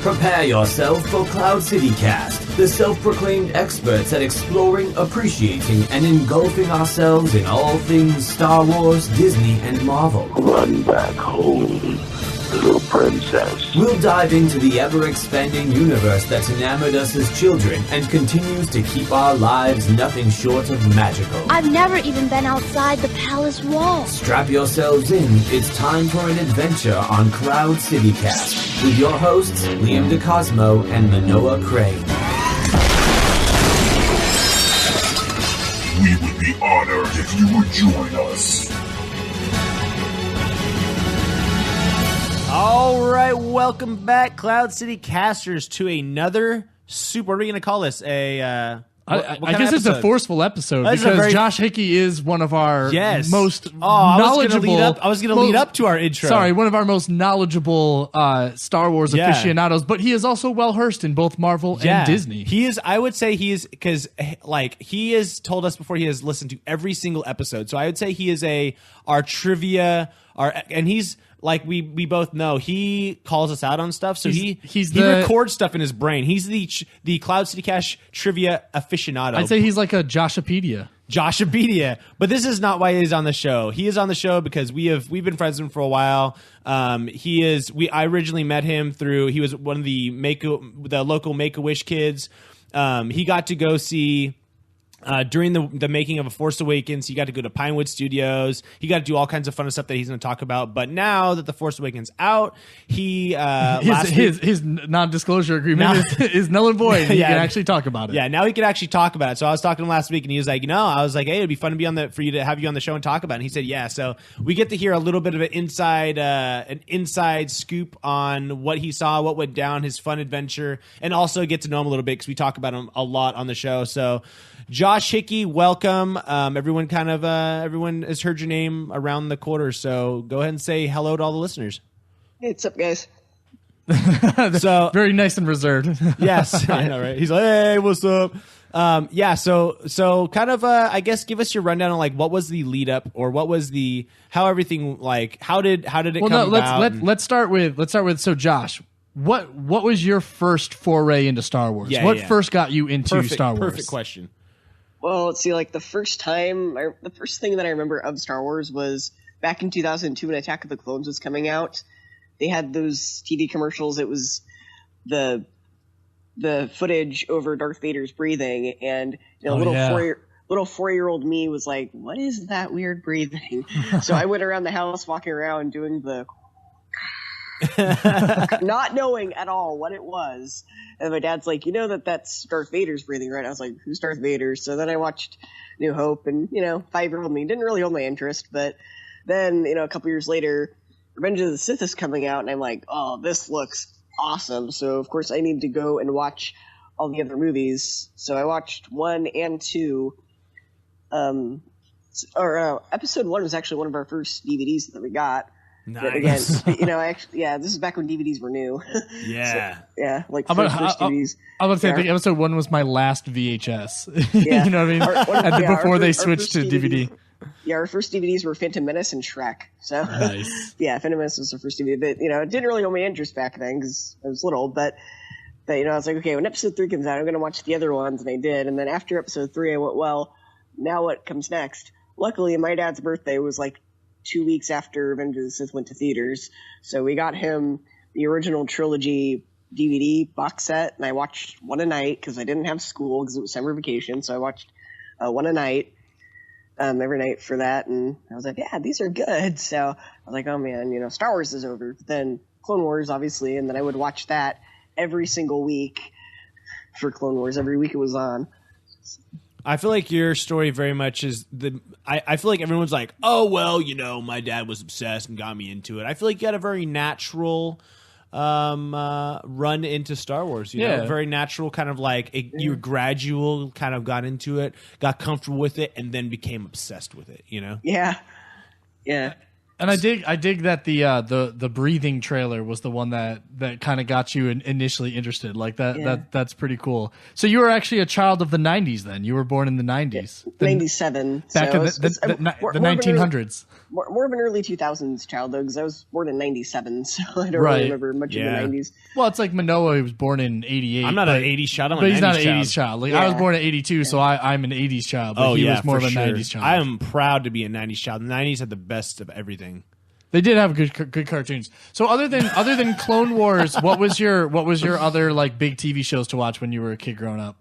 Prepare yourself for Cloud City Cast, the self-proclaimed experts at exploring, appreciating, and engulfing ourselves in all things Star Wars, Disney, and Marvel. Run back home, little princess. We'll dive into the ever-expanding universe that's enamored us as children and continues to keep our lives nothing short of magical. I've never even been outside the palace walls. Strap yourselves in. It's time for an adventure on Cloud City Cast with your hosts, Liam DeCosmo and Manoa Crane. We would be honored if you would join us. All right, welcome back, Cloud City Casters, to another super. What are we going to call this? I guess it's a forceful episode because Josh Hickey is one of our most knowledgeable. I was going to lead up to our intro. Sorry, one of our most knowledgeable Star Wars aficionados, but he is also well versed in both Marvel and Disney. He is. I would say he is because he has told us before he has listened to every single episode. So I would say he is our trivia and he's. Like we both know, he calls us out on stuff, so he records stuff in his brain. He's the Cloud City Cash trivia aficionado. I'd say he's like a Joshopedia. But this is not why he's on the show. He is on the show because we've been friends with him for a while. I originally met him through he was one of the local Make-A-Wish kids. He got to go see. During the making of A Force Awakens, he got to go to Pinewood Studios. He got to do all kinds of fun stuff that he's going to talk about. But now that The Force Awakens out, he his non-disclosure agreement is null and void. He can actually talk about it. Yeah, now he can actually talk about it. So I was talking to him last week, and he was like, I was like, hey, it'd be fun to for you to have you on the show and talk about it. And he said, yeah. So we get to hear a little bit of an inside scoop on what he saw, what went down, his fun adventure, and also get to know him a little bit because we talk about him a lot on the show. So. Josh Hickey, welcome. Everyone has heard your name around the quarter, so go ahead and say hello to all the listeners. Hey, what's up, guys? So very nice and reserved. Yes, I know, right? He's like, hey, what's up? So kind of, I guess, give us your rundown on like what was the lead up, or what was how everything how did it come about? Let's start with. So Josh, what was your first foray into Star Wars? What first got you into Star Wars? Perfect question. Well, let's see, like the first thing that I remember of Star Wars was back in 2002 when Attack of the Clones was coming out. They had those TV commercials. It was the footage over Darth Vader's breathing, and little 4-year-old me was like, what is that weird breathing? So I went around the house walking around doing the not knowing at all what it was. And my dad's like, that's Darth Vader's breathing, right? I was like, who's Darth Vader? So then I watched New Hope, and 5-year-old me didn't really hold my interest. But then a couple years later, Revenge of the Sith is coming out, and I'm like, oh, this looks awesome. So of course I need to go and watch all the other movies. So I watched 1 and 2. Episode 1 was actually one of our first DVDs that we got. Nice. But again, this is back when DVDs were new. Yeah. So, like first DVDs. I was going to say, I think episode 1 was my last VHS. Yeah. You know what I mean? Before they switched to DVD. Yeah, our first DVDs were Phantom Menace and Shrek. So, nice. Yeah, Phantom Menace was the first DVD. But, it didn't really hold my interest back then because I was little. But I was like, okay, when episode 3 comes out, I'm going to watch the other ones. And I did. And then after episode 3, I went, well, now what comes next? Luckily, my dad's birthday was like 2 weeks after Revenge of the Sith went to theaters. So we got him the original trilogy DVD box set, and I watched one a night because I didn't have school because it was summer vacation. So I watched one a night every night for that, and I was like, yeah, these are good. So I was like, oh man, Star Wars is over. Then Clone Wars, obviously, and then I would watch that every single week for Clone Wars. Every week it was on. I feel like your story very much is I feel like everyone's like, oh, well, my dad was obsessed and got me into it. I feel like you had a very natural run into Star Wars, very natural kind of like you gradual kind of got into it, got comfortable with it, and then became obsessed with it, Yeah. And I dig that the breathing trailer was the one that kind of got you initially interested. Like that's pretty cool. So you were actually a child of the 90s then. You were born in the 90s. 97. Back in the 1900s. More of an early 2000s child, though, because I was born in 97, so I don't really remember much of the 90s. Well, it's like Manoa, he was born in 88. I'm not an 80s child, I'm a 90s child. But he's not an 80s child. Like, I was born in 82, so I'm an 80s child, but he was more of a 90s child. I am proud to be a 90s child. The 90s had the best of everything. They did have good cartoons. So other than Clone Wars, what was your other like big TV shows to watch when you were a kid growing up?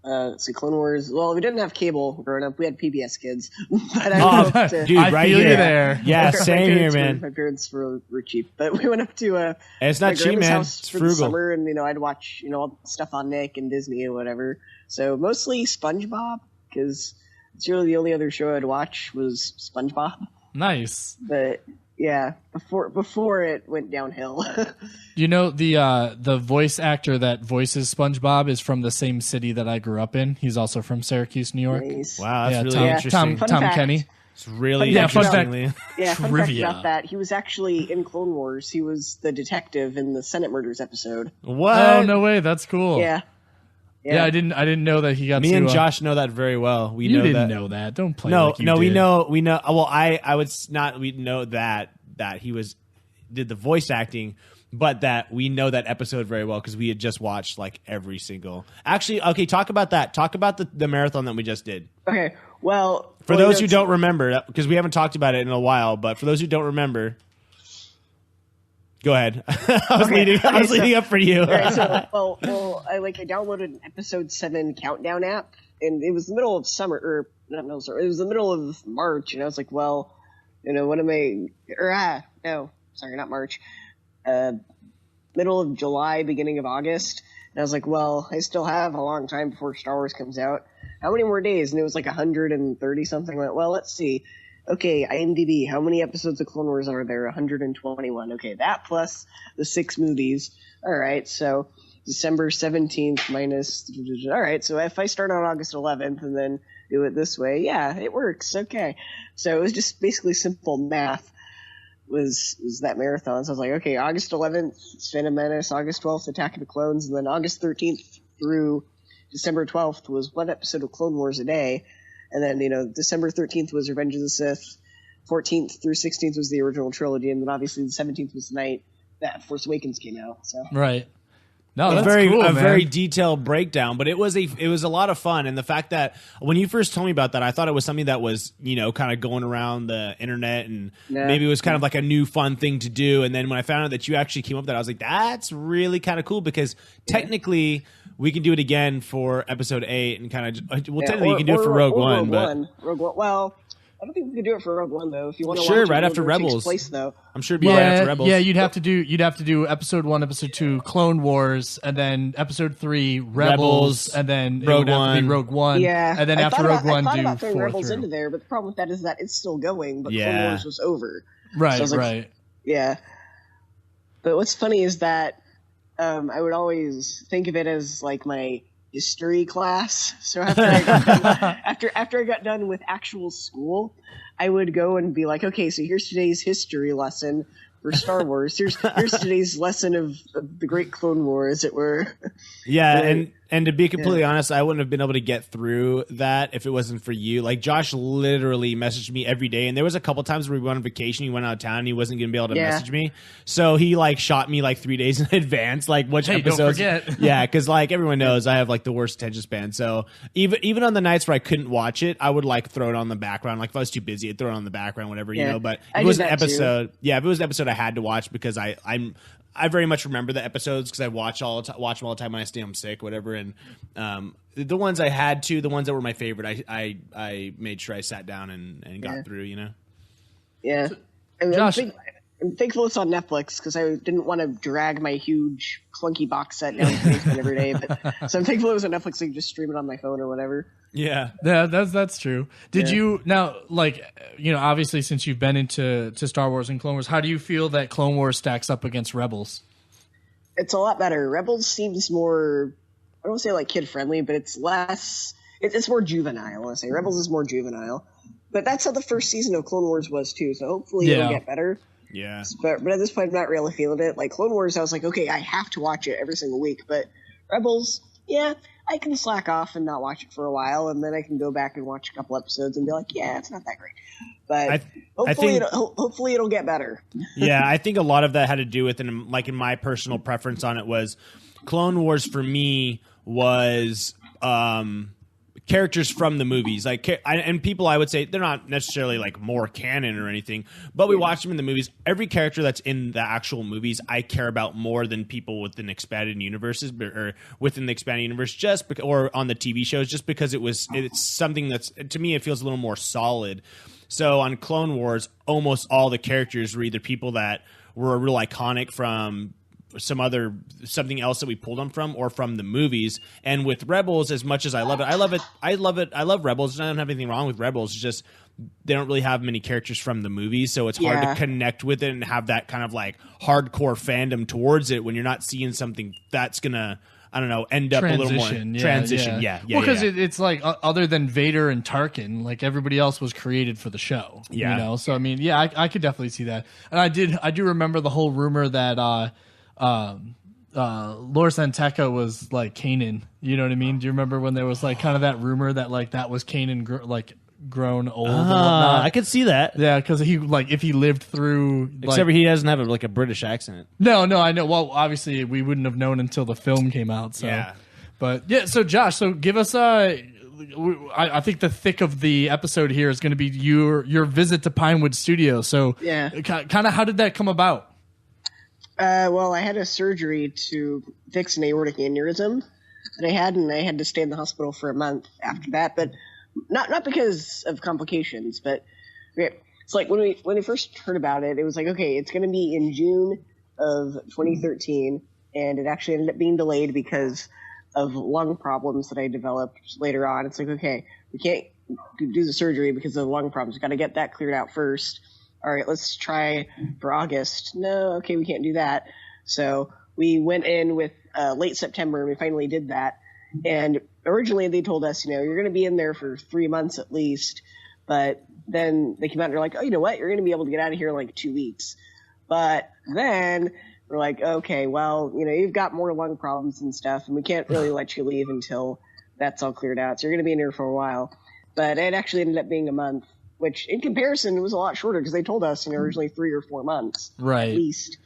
So Clone Wars. Well, we didn't have cable growing up. We had PBS Kids. But I dude, I right feel here. you there. Yeah, same here, man. My parents were cheap, but we went up to it's not cheap, man. house It's for frugal. the summer, and I'd watch all the stuff on Nick and Disney and whatever. So mostly SpongeBob, because it's really the only other show I'd watch was SpongeBob. Nice. But yeah, before it went downhill. The voice actor that voices SpongeBob is from the same city that I grew up in. He's also from Syracuse, New York. Nice. Wow, that's really interesting. Tom Kenny. It's really fun interesting. Fun fact about that. He was actually in Clone Wars. He was the detective in the Senate Murders episode. What? Oh, no way. That's cool. Yeah. Yeah, I didn't know that he got. Me and Josh know that very well. We you know didn't that. know that. Don't play. No, like you no, did. we know. Well, I would not. We know that he did the voice acting, but that we know that episode very well because we had just watched like every single. Actually, okay, talk about that. Talk about the marathon that we just did. Okay, well, for those who don't remember, because we haven't talked about it in a while, but for those who don't remember. Go ahead. I was leading up for you. Right, so, I downloaded an episode 7 countdown app, and it was the middle of summer, or it was the middle of March, and I was like, well, what am I? No, sorry, not March. Middle of July, beginning of August, and I was like, well, I still have a long time before Star Wars comes out. How many more days? And it was like 130 something. I went, well, let's see. Okay, IMDb, how many episodes of Clone Wars are there? 121. Okay, that plus the 6 movies. All right, so December 17th minus... All right, so if I start on August 11th and then do it this way, yeah, it works. Okay. So it was just basically simple math was that marathon. So I was like, okay, August 11th, Phantom Menace, August 12th, Attack of the Clones, and then August 13th through December 12th was one episode of Clone Wars a day. And then, December 13th was Revenge of the Sith. 14th through 16th was the original trilogy. And then obviously the 17th was the night that Force Awakens came out. So right. No, that's a cool, very detailed breakdown, but it was a lot of fun. And the fact that when you first told me about that, I thought it was something that was, kind of going around the internet and maybe it was kind of like a new fun thing to do. And then when I found out that you actually came up with that, I was like, that's really kind of cool because technically we can do it again for episode 8 and kind of technically you can do it for Rogue One. Rogue One. Well, I don't think we could do it for Rogue One though. If you want to sure, watch right it, after Rebels. Place, though. I'm sure it'd be right after Rebels. Yeah, you'd have to do episode 1, episode 2, Clone Wars, and then episode 3, Rebels, and then Rogue One. Rogue One. Yeah, and then after Rogue One, I thought do about throwing 4 Rebels through. into there, but the problem with that is that it's still going, but Clone Wars was over. Right, so I was like, right. Yeah. But what's funny is that I would always think of it as like my history class. So after I got done with actual school, I would go and be like, okay, so here's today's history lesson for Star Wars. Here's today's lesson of the Great Clone War, as it were. Yeah, and to be completely honest, I wouldn't have been able to get through that if it wasn't for you. Like Josh literally messaged me every day, and there was a couple times where we went on vacation, he went out of town, and he wasn't going to be able to message me. So he shot me 3 days in advance, which episodes. Don't forget. Yeah, because everyone knows I have the worst attention span. So even on the nights where I couldn't watch it, I would throw it on the background. If I was too busy, I'd throw it on the background, whatever, But if it was an episode, if it was an episode I had to watch because I very much remember the episodes because I watch them all the time when I stay home sick, whatever. And the ones I had to, the ones that were my favorite, I made sure I sat down and got through. Yeah, Josh, I'm thankful it's on Netflix because I didn't want to drag my huge clunky box set down to the basement every day. So I'm thankful it was on Netflix. So I can just stream it on my phone or whatever. Yeah, that's true. Did you now obviously since you've been into Star Wars and Clone Wars, how do you feel that Clone Wars stacks up against Rebels? It's a lot better. Rebels seems more, I don't say kid friendly, but it's less. It's more juvenile. I want to say Rebels is more juvenile, but that's how the first season of Clone Wars was too. So hopefully it'll get better. Yeah. But at this point, I'm not really feeling it. Like Clone Wars, I was like, okay, I have to watch it every single week. But Rebels, yeah, I can slack off and not watch it for a while, and then I can go back and watch a couple episodes and be like, yeah, it's not that great. But hopefully it'll get better. Yeah, I think a lot of that had to do with, in my personal preference on it was, Clone Wars for me was characters from the movies, and people, I would say they're not necessarily like more canon or anything, but we watch them in the movies. Every character that's in the actual movies I care about more than people within expanded universes or within the expanded universe, or on the TV shows, just because it's something that's, to me, it feels a little more solid. So on Clone Wars, almost all the characters were either people that were real iconic from something else that we pulled them from, or from the movies. And with Rebels, as much as I love Rebels, and I don't have anything wrong with Rebels, it's just they don't really have many characters from the movies, so it's hard to connect with it and have that kind of like hardcore fandom towards it when you're not seeing something that's gonna, I don't know, end up a little more transition. Yeah. Well, because it's like, other than Vader and Tarkin, like everybody else was created for the show. Yeah. You know? So I mean, yeah, I could definitely see that. And I do remember the whole rumor that Lor San was like Kanan. You know what I mean? Do you remember when there was like kind of that rumor that like that was Kanan grown old and whatnot? I could see that. Yeah, because he, like, if he lived through, except for he doesn't have a British accent. No, I know. Well, obviously we wouldn't have known until the film came out. So. Yeah, but yeah. So Josh, give us I think the thick of the episode here is going to be your visit to Pinewood Studios. So yeah, kind of how did that come about? Well, I had a surgery to fix an aortic aneurysm that I had, and I had to stay in the hospital for a month after that. But not because of complications, but it's like when we first heard about it, it was like, okay, it's going to be in June of 2013, and it actually ended up being delayed because of lung problems that I developed later on. It's like, okay, we can't do the surgery because of the lung problems. We've got to get that cleared out first. All right, let's try for August. No, okay, we can't do that. So we went in with late September, and we finally did that. And originally they told us, you're going to be in there for 3 months at least. But then they came out and they're like, oh, you know what? You're going to be able to get out of here in like 2 weeks. But then we're like, okay, well, you've got more lung problems and stuff, and we can't really let you leave until that's all cleared out. So you're going to be in here for a while. But it actually ended up being a month, which in comparison was a lot shorter because they told us originally 3 or 4 months, right, at least.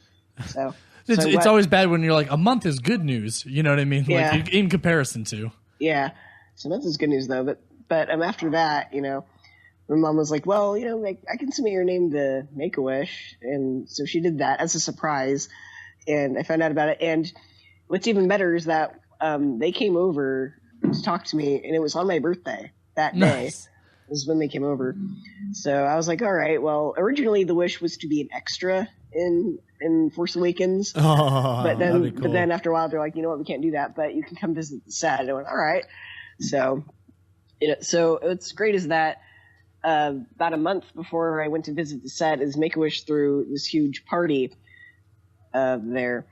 So it's always bad when you're like, a month is good news. You know what I mean? Yeah. Like in comparison to. Yeah. So that is good news though. But after that, my mom was like, well, I can submit your name to Make-A-Wish, and so she did that as a surprise, and I found out about it. And what's even better is that they came over to talk to me, and it was on my birthday that day. Nice. Was when they came over. So I was like, all right, well, originally the wish was to be an extra in Force Awakens. Oh, but then that'd be cool. But then after a while they're like, you know what, we can't do that, but you can come visit the set. And I went, all right. So so what's great is that about a month before I went to visit the set, is Make-A-Wish threw this huge party there.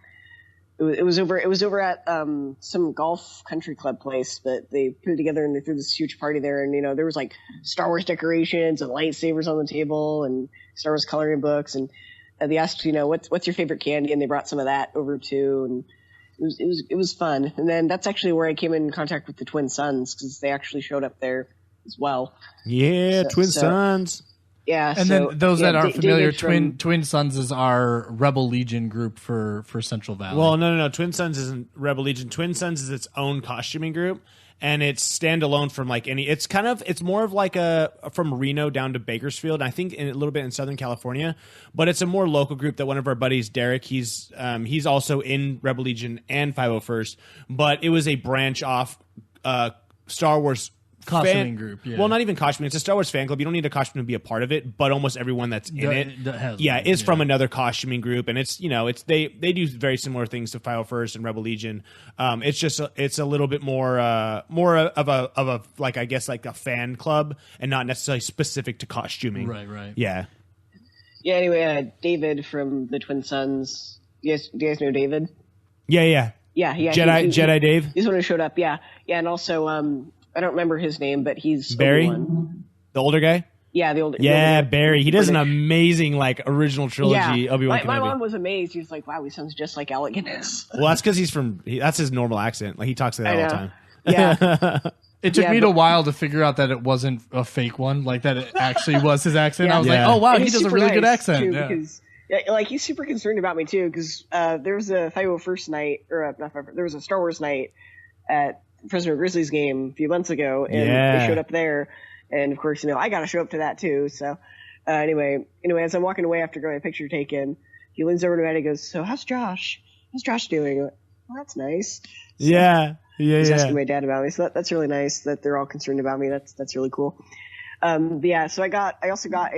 It was over at some golf country club place, but they put it together and they threw this huge party there. And there was like Star Wars decorations and lightsabers on the table and Star Wars coloring books. And they asked, what's your favorite candy? And they brought some of that over too. And it was fun. And then that's actually where I came in contact with the Twin Sons, because they actually showed up there as well. Yeah, Twin Sons. Yeah, and then those that aren't familiar, Twin Sons is our Rebel Legion group for Central Valley. Well, no. Twin Sons isn't Rebel Legion. Twin Sons is its own costuming group, and it's standalone from like any. It's more of like from Reno down to Bakersfield. I think a little bit in Southern California, but it's a more local group that one of our buddies, Derek, he's also in Rebel Legion and 501st, but it was a branch off Star Wars costuming group. Yeah. Well, not even costuming. It's a Star Wars fan club. You don't need a costume to be a part of it, but almost everyone that's in it is from another costuming group, and it's they do very similar things to 501st and Rebel Legion. It's a little bit more of a like, I guess, like a fan club and not necessarily specific to costuming. Right. Yeah. Yeah. Anyway, David from the Twin Sons. Do you guys know David? Yeah. Jedi Dave. He's the one who showed up. Yeah. And also I don't remember his name, but he's Barry, Obi-Wan. the older guy. Yeah, the old. Yeah, the old, Barry. He does an amazing like original trilogy. Yeah, Obi-Wan my Kenobi. mom was amazed. She was like, "Wow, he sounds just like Alec Guinness." Well, that's because that's his normal accent. Like he talks like that all the time. Yeah. It took me a while to figure out that it wasn't a fake one, like that it actually was his accent. Yeah. I was like, oh wow, And he he's does a super really good nice, accent. too, Yeah. because like he's super concerned about me too. Because there was a 501st night, or there was a Star Wars night at Prisoner Grizzlies game a few months ago, and they showed up there, and of course, I got to show up to that too. So anyway, as I'm walking away after getting a picture taken, he leans over to me and he goes, "So how's Josh? How's Josh doing?" I'm like, "Well, that's nice." So, he's asking my dad about me, so that's really nice that they're all concerned about me. That's really cool. So I also got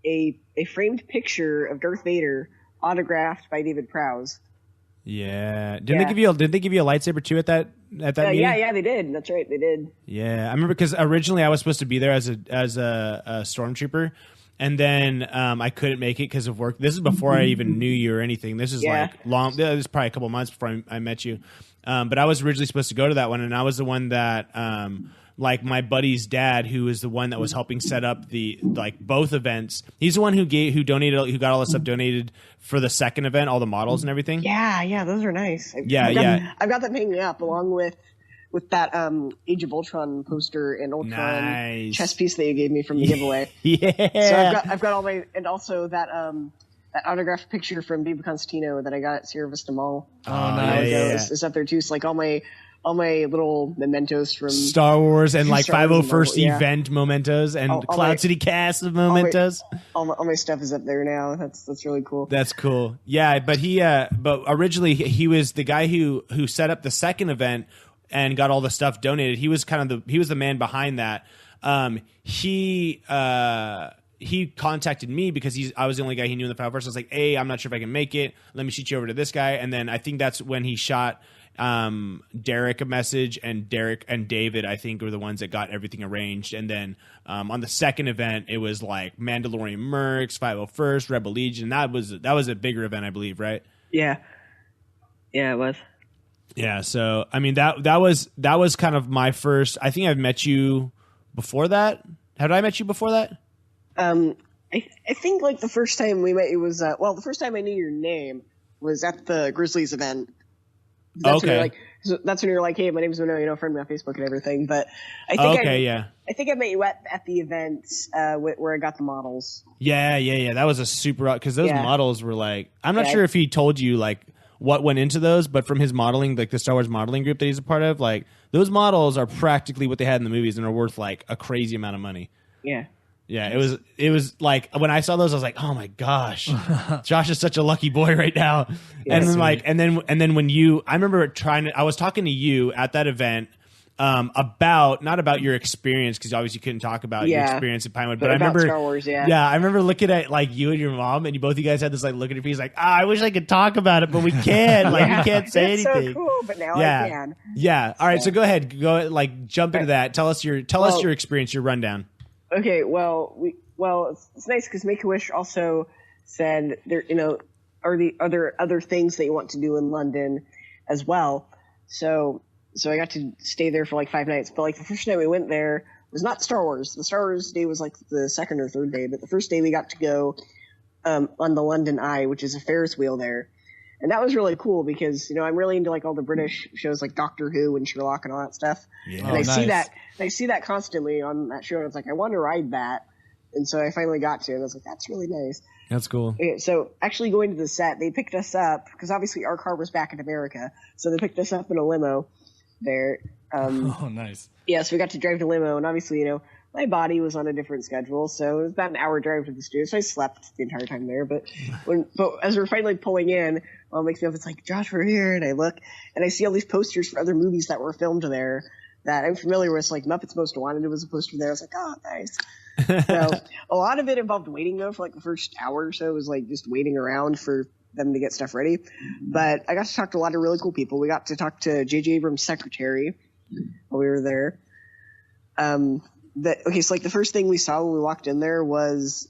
a framed picture of Darth Vader autographed by David Prowse. Yeah. Did they give you a lightsaber too at that meeting? Yeah, they did. That's right, they did. Yeah, I remember because originally I was supposed to be there as a stormtrooper. And then I couldn't make it because of work. This is before I even knew you or anything. This is like long. This is probably a couple months before I met you. But I was originally supposed to go to that one, and I was the one that, like my buddy's dad, who was the one that was helping set up both events. He's the one who got all the stuff donated for the second event, all the models and everything. Yeah, those are nice. I've got them hanging up along with that Age of Ultron poster and Ultron chess piece that you gave me from the giveaway. Yeah. So I've got all my, and also that autographed picture from Viva Constantino that I got at Sierra Vista Mall. Oh, nice. It's up there too. So like all my little mementos from Star Wars and like Star Wars 501st event mementos and Cloud City cast of mementos. All my stuff is up there now. That's really cool. That's cool. Yeah, but but originally he was the guy who set up the second event and got all the stuff donated. He was the man behind that. He contacted me because I was the only guy he knew in the 501st. I was like, "Hey, I'm not sure if I can make it. Let me shoot you over to this guy." And then I think that's when he shot Derek a message, and Derek and David, I think, were the ones that got everything arranged. And then on the second event, it was like Mandalorian Mercs, 501st, Rebel Legion. That was a bigger event, I believe, right? Yeah, it was. Yeah, so I mean that was kind of my first. I think I've met you before that. Had I met you before that? I think like the first time we met you was the first time I knew your name was at the Grizzlies event. That's when that's when you're like, "Hey, my name's Mano, friend me on Facebook and everything." But I think I think I met you at the event where I got the models. Yeah. That was a super, because those models were like, I'm not sure if he told you like what went into those, but from his modeling, like the Star Wars modeling group that he's a part of, like those models are practically what they had in the movies and are worth like a crazy amount of money. Yeah. Yeah, it was like when I saw those, I was like, "Oh my gosh, Josh is such a lucky boy right now." And then and then when I remember I was talking to you at that event not about your experience, because obviously you couldn't talk about your experience at Pinewood, but I remember Star Wars, I remember looking at like you and your mom, and both of you guys had this like look at your face like, I wish I could talk about it, but we can't. Like we can't say anything. So cool, but now I can. Yeah. All right, so go ahead, like jump into that. Tell us your experience, your rundown. Okay, it's nice because Make-A-Wish also said there, are the other things that you want to do in London as well. So I got to stay there for like 5 nights. But like the first night we went there was not Star Wars. The Star Wars day was like the second or third day. But the first day we got to go on the London Eye, which is a Ferris wheel there. And that was really cool because, I'm really into like all the British shows like Doctor Who and Sherlock and all that stuff. Yeah. And I see that constantly on that show. And it's like, I want to ride that. And so I finally got to, and I was like, that's really nice. That's cool. Okay, so actually going to the set, they picked us up because obviously our car was back in America. So they picked us up in a limo there. Oh, nice. Yeah, so we got to drive the limo, and obviously, my body was on a different schedule, so it was about an hour drive to the studio. So I slept the entire time there. But as we're finally pulling in, Mom wakes me up. It's like, Josh, we're here, and I look, and I see all these posters for other movies that were filmed there that I'm familiar with. Like Muppets Most Wanted, there was a poster there. I was like, oh, nice. So a lot of it involved waiting though for like the first hour or so. It was like just waiting around for them to get stuff ready. But I got to talk to a lot of really cool people. We got to talk to J.J. Abrams' secretary while we were there. So like the first thing we saw when we walked in there was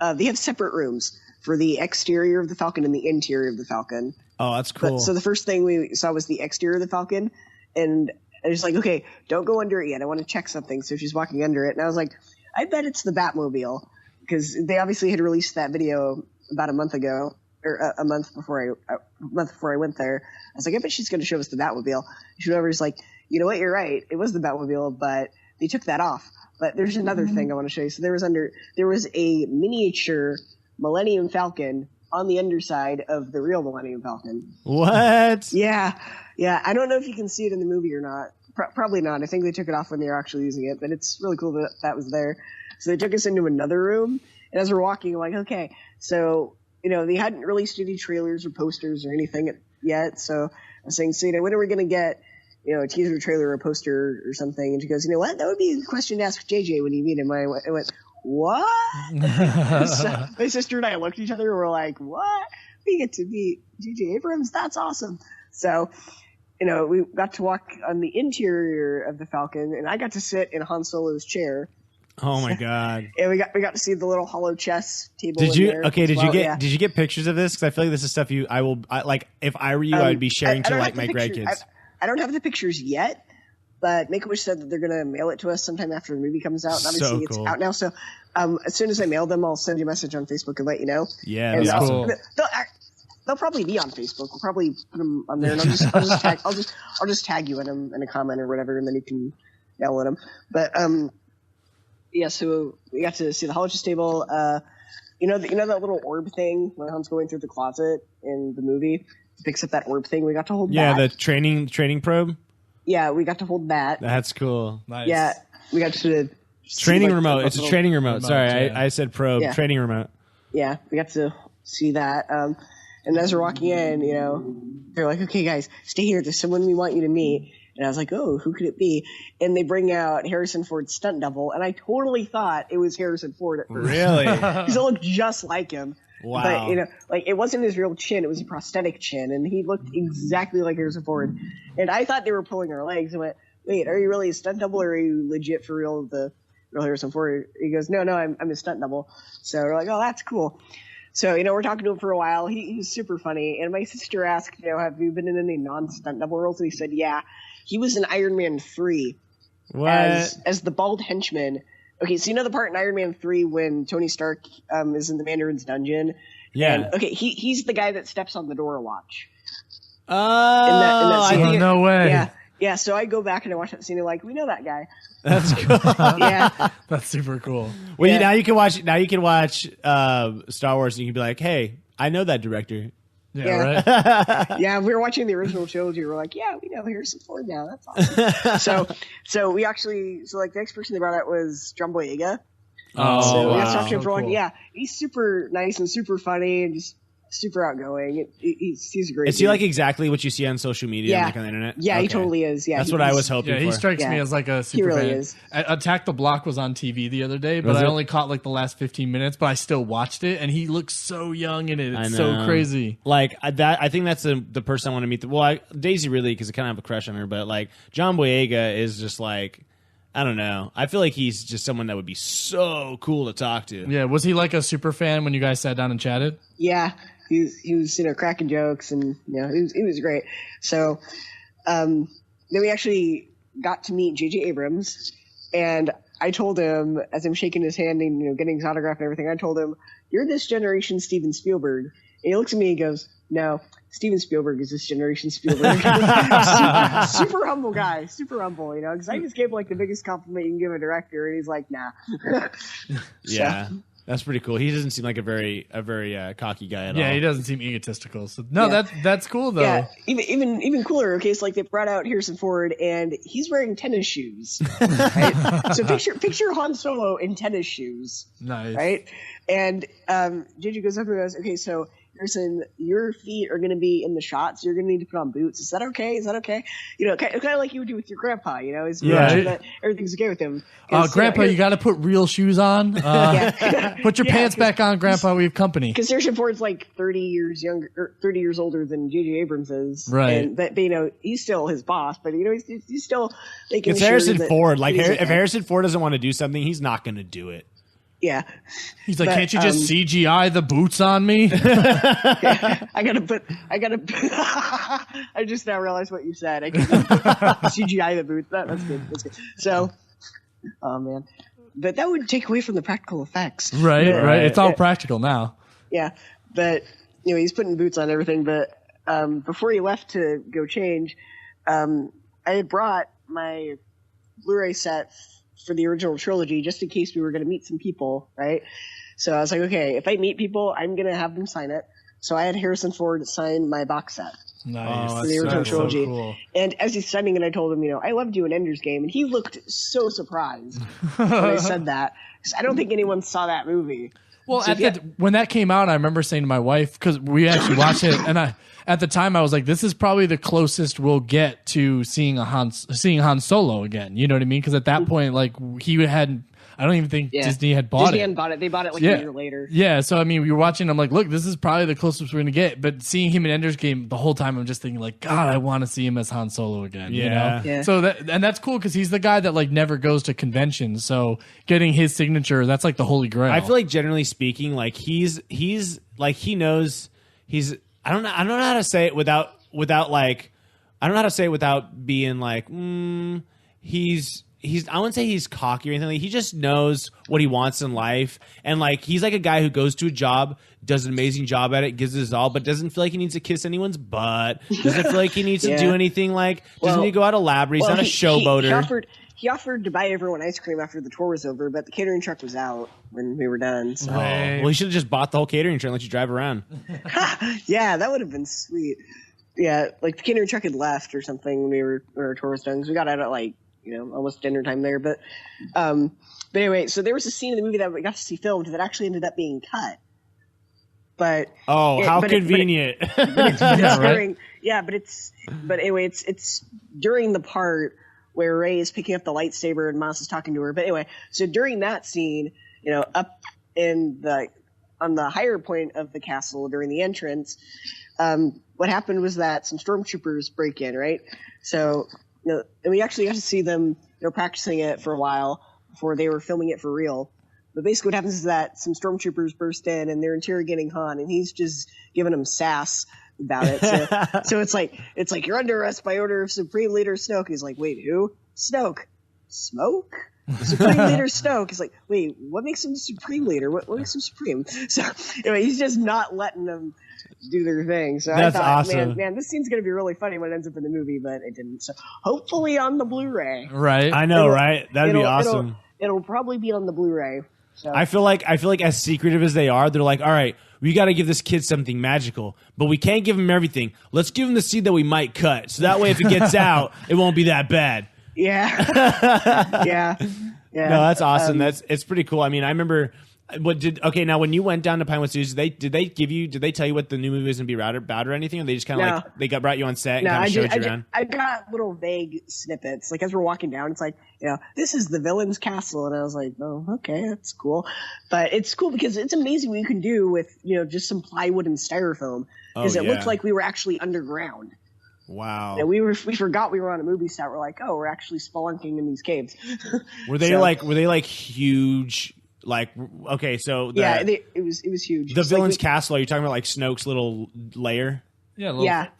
they have separate rooms for the exterior of the Falcon and the interior of the Falcon. Oh, that's cool. So the first thing we saw was the exterior of the Falcon, and I was like, okay, don't go under it yet. I want to check something. So she's walking under it, and I was like, I bet it's the Batmobile, because they obviously had released that video about a month ago, or a month before I went there. I was like, I bet she's going to show us the Batmobile. She went over, was like, you know what, you're right, it was the Batmobile, but they took that off. But there's another thing I want to show you. So there was a miniature Millennium Falcon on the underside of the real Millennium Falcon. What? Yeah. I don't know if you can see it in the movie or not. Probably not. I think they took it off when they were actually using it, but it's really cool that that was there. So they took us into another room, and as we're walking, I'm like, okay, so, they hadn't released any trailers or posters or anything yet, so I was saying, so, when are we going to get, a teaser trailer or a poster or something? And she goes, you know what, that would be a good question to ask JJ when you meet him. I went, what? So my sister and I looked at each other and we're like, what? We get to meet JJ Abrams? That's awesome. So, we got to walk on the interior of the Falcon, and I got to sit in Han Solo's chair. Oh my god! And we got to see the little hollow chess table. Did you? Okay, did you get pictures of this? Because I feel like this is stuff like if I were you, I would be sharing to like my grandkids. I don't have the pictures yet, but Make-A-Wish said that they're going to mail it to us sometime after the movie comes out. And obviously, it's out now. So as soon as I mail them, I'll send you a message on Facebook and let you know. Yeah, and that's cool. They'll probably be on Facebook. We'll probably put them on there, and I'll just tag you in them in a comment or whatever, and then you can yell at them. But yeah, so we got to see the hollow chess table. You know that little orb thing when Han's going through the closet in the movie. Picks up that orb thing. We got to hold that. Yeah, the training probe. Yeah, we got to hold that. That's cool. Nice. Yeah, we got to training remote. It's a training remote. Sorry, yeah. I said probe. Yeah. Training remote. Yeah, we got to see that. And as we're walking in, they're like, "Okay, guys, stay here. There's someone we want you to meet." And I was like, "Oh, who could it be?" And they bring out Harrison Ford's stunt double, and I totally thought it was Harrison Ford at first. Really? Because it looked just like him. Wow. But, it wasn't his real chin. It was a prosthetic chin, and he looked exactly like Harrison Ford. And I thought they were pulling our legs. I went, wait, are you really a stunt double, or are you legit for real the real Harrison Ford? He goes, no, I'm a stunt double. So we're like, oh, that's cool. So, we're talking to him for a while. He's super funny. And my sister asked, have you been in any non-stunt double roles? And he said, yeah. He was in Iron Man 3 as the bald henchman. Okay, so the part in Iron Man 3 when Tony Stark is in the Mandarin's dungeon? Yeah. And, okay, he's the guy that steps on the door a watch. Oh, in that scene. No way. Yeah, so I go back and I watch that scene and we know that guy. That's cool. Yeah. That's super cool. Well, now you can watch Star Wars and you can be like, hey, I know that director. Yeah, right? Yeah, we were watching the original trilogy. We're like, yeah, we know Harrison Ford now. That's awesome. so we actually, the next person they brought out was John Boyega. Oh, so wow. we got to talk to him for cool. Yeah, he's super nice and super funny and just super outgoing. He's a great. Is he like exactly what you see on social media and on the internet? Yeah, okay. He totally is. Yeah, that's what I was hoping for. He strikes me as like a super really fan. is. Attack the Block was on TV the other day, but I only caught the last 15 minutes, but I still watched it, and he looks so young in it. It's so crazy. I think that's the person I want to meet. Daisy Ridley, because I kind of have a crush on her, but John Boyega is just I don't know. I feel like he's just someone that would be so cool to talk to. Yeah, was he like a super fan when you guys sat down and chatted? Yeah, he was cracking jokes and he was great. So then we actually got to meet J.J. Abrams, and I told him as I'm shaking his hand and getting his autograph and everything, I told him, "You're this generation Steven Spielberg." And he looks at me and goes, "No, Steven Spielberg is this generation Spielberg." super humble guy, super humble, because I just gave the biggest compliment you can give a director, and he's like, "Nah." Yeah. That's pretty cool. He doesn't seem like a very cocky guy at all. Yeah, he doesn't seem egotistical. So that's cool though. Yeah, even cooler. Okay, so they brought out Harrison Ford, and he's wearing tennis shoes. Right? So picture Han Solo in tennis shoes. Nice. Right, and JJ goes up and goes, "Okay, so Harrison, your feet are going to be in the shot, so you're going to need to put on boots. Is that okay? Is that okay?" Kind of like you would do with your grandpa. Is that everything's okay with him. Grandpa, you got to put real shoes on. Put your pants back on, Grandpa. We have company. Because Harrison Ford's 30 years younger, or 30 years older than J.J. Abrams is, right? But he's still his boss. But he's still making. It's Harrison Ford. If Harrison Ford doesn't want to do something, he's not going to do it. Yeah. He's like, can't you just CGI the boots on me? I just now realized what you said. I can CGI the boots. That's good. So, oh man. but that would take away from the practical effects. Right. It's all practical now. Yeah, but he's putting boots on everything. But before he left to go change, I had brought my Blu-ray set for the original trilogy just in case we were going to meet some people, right? So I was like, okay, if I meet people, I'm going to have them sign it. So I had Harrison Ford sign my box set. Nice. For the original trilogy. So cool. And as he's signing it, I told him, I loved you in Ender's Game. And he looked so surprised when I said that. 'Cause I don't think anyone saw that movie. Well, So, when that came out, I remember saying to my wife, because we actually watched it, and at the time I was like, "This is probably the closest we'll get to seeing Han Solo again." You know what I mean? Because at that point, like he hadn't. I don't even think Disney had bought Disney it. hadn't bought it. They bought it like a year later. Yeah, so I mean, we were watching. I'm like, look, this is probably the closest we're gonna get. But seeing him in Ender's Game the whole time, I'm just thinking like, God, I want to see him as Han Solo again. Yeah. You know? Yeah. So that's cool because he's the guy that like never goes to conventions. So getting his signature, that's like the holy grail. I feel like generally speaking, like he's like he knows he's. I don't know how to say it without like I don't know how to say it without being like he's I wouldn't say he's cocky or anything. Like, he just knows what he wants in life, and like he's like a guy who goes to a job, does an amazing job at it, gives his all, but doesn't feel like he needs to kiss anyone's butt. Doesn't feel like he needs to do anything. Like doesn't need to go out elaborate. He's not a showboater. He offered to buy everyone ice cream after the tour was over, but the catering truck was out when we were done. So. Well, he should have just bought the whole catering truck and let you drive around. Yeah, that would have been sweet. Yeah, like the catering truck had left or something when our tour was done. Because we got out at like almost dinner time there. But anyway, so there was a scene in the movie that we got to see filmed that actually ended up being cut. But how convenient! But anyway, it's during the part where Rey is picking up the lightsaber and Maz is talking to her. But anyway, so during that scene, up on the higher point of the castle during the entrance, what happened was that some stormtroopers break in, right? So, and we actually got to see them, practicing it for a while before they were filming it for real. But basically what happens is that some stormtroopers burst in and they're interrogating Han, and he's just giving them sass about it. So it's like you're under arrest by order of Supreme Leader Snoke. He's like, wait, who? Snoke? Smoke? Supreme Leader Snoke. He's like, wait, what makes him Supreme Leader? What makes him Supreme? So anyway, he's just not letting them do their thing. So that's I thought, awesome. Man, this scene's gonna be really funny when it ends up in the movie, but it didn't. So hopefully on the Blu-ray. Right. I know, right? That'd be awesome. It'll probably be on the Blu-ray. So. I feel like as secretive as they are, they're like, all right, we got to give this kid something magical, but we can't give him everything. Let's give him the seed that we might cut, so that way if it gets out, it won't be that bad. Yeah. Yeah. No, that's awesome. It's pretty cool. I mean, I remember. Now when you went down to Pinewood Studios, did they tell you what the new movie was going to be about or anything, or they just kind of brought you on set and kind of showed you around? I got little vague snippets, like as we're walking down, it's like, this is the villain's castle, and I was like, oh, okay, that's cool. But it's cool because it's amazing what you can do with just some plywood and styrofoam, because it looked like we were actually underground. Wow. And we forgot we were on a movie set. We're like, oh, we're actually spelunking in these caves. Were they like huge? Like, okay, so it was huge. The villain's castle. Are you talking about like Snoke's little lair? Yeah,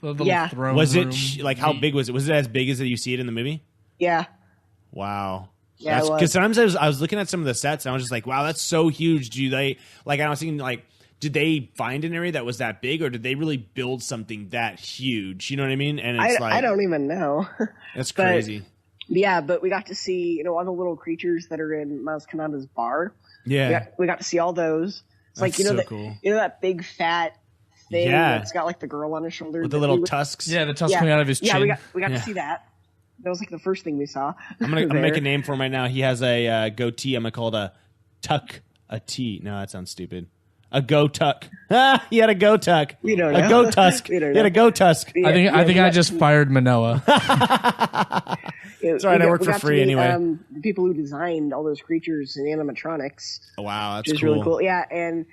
little throne Was room. it like how big was it? Was it as big as you see it in the movie? Yeah. Wow. Yeah, because sometimes I was looking at some of the sets and I was just like, wow, that's so huge. Do they I was thinking like, did they find an area that was that big, or did they really build something that huge? You know what I mean? And it's I don't even know. That's crazy. But we got to see all the little creatures that are in Maz Kanata's bar. Yeah, we got to see all those. It's that's like cool. That big fat thing that's got like the girl on his shoulder with the little tusks. Yeah, the tusks coming out of his chin. Yeah, we got to see that. That was like the first thing we saw. I'm gonna make a name for him right now. He has a goatee. I'm gonna call it a tuck a T. No, that sounds stupid. A go tuck. He had a go tuck. We don't know. A go tusk. He had a go tusk. Yeah, I think I just fired Manoa. It's all right. I work for free anyway. The people who designed all those creatures and animatronics. Oh, wow, that's which is really cool. Yeah, and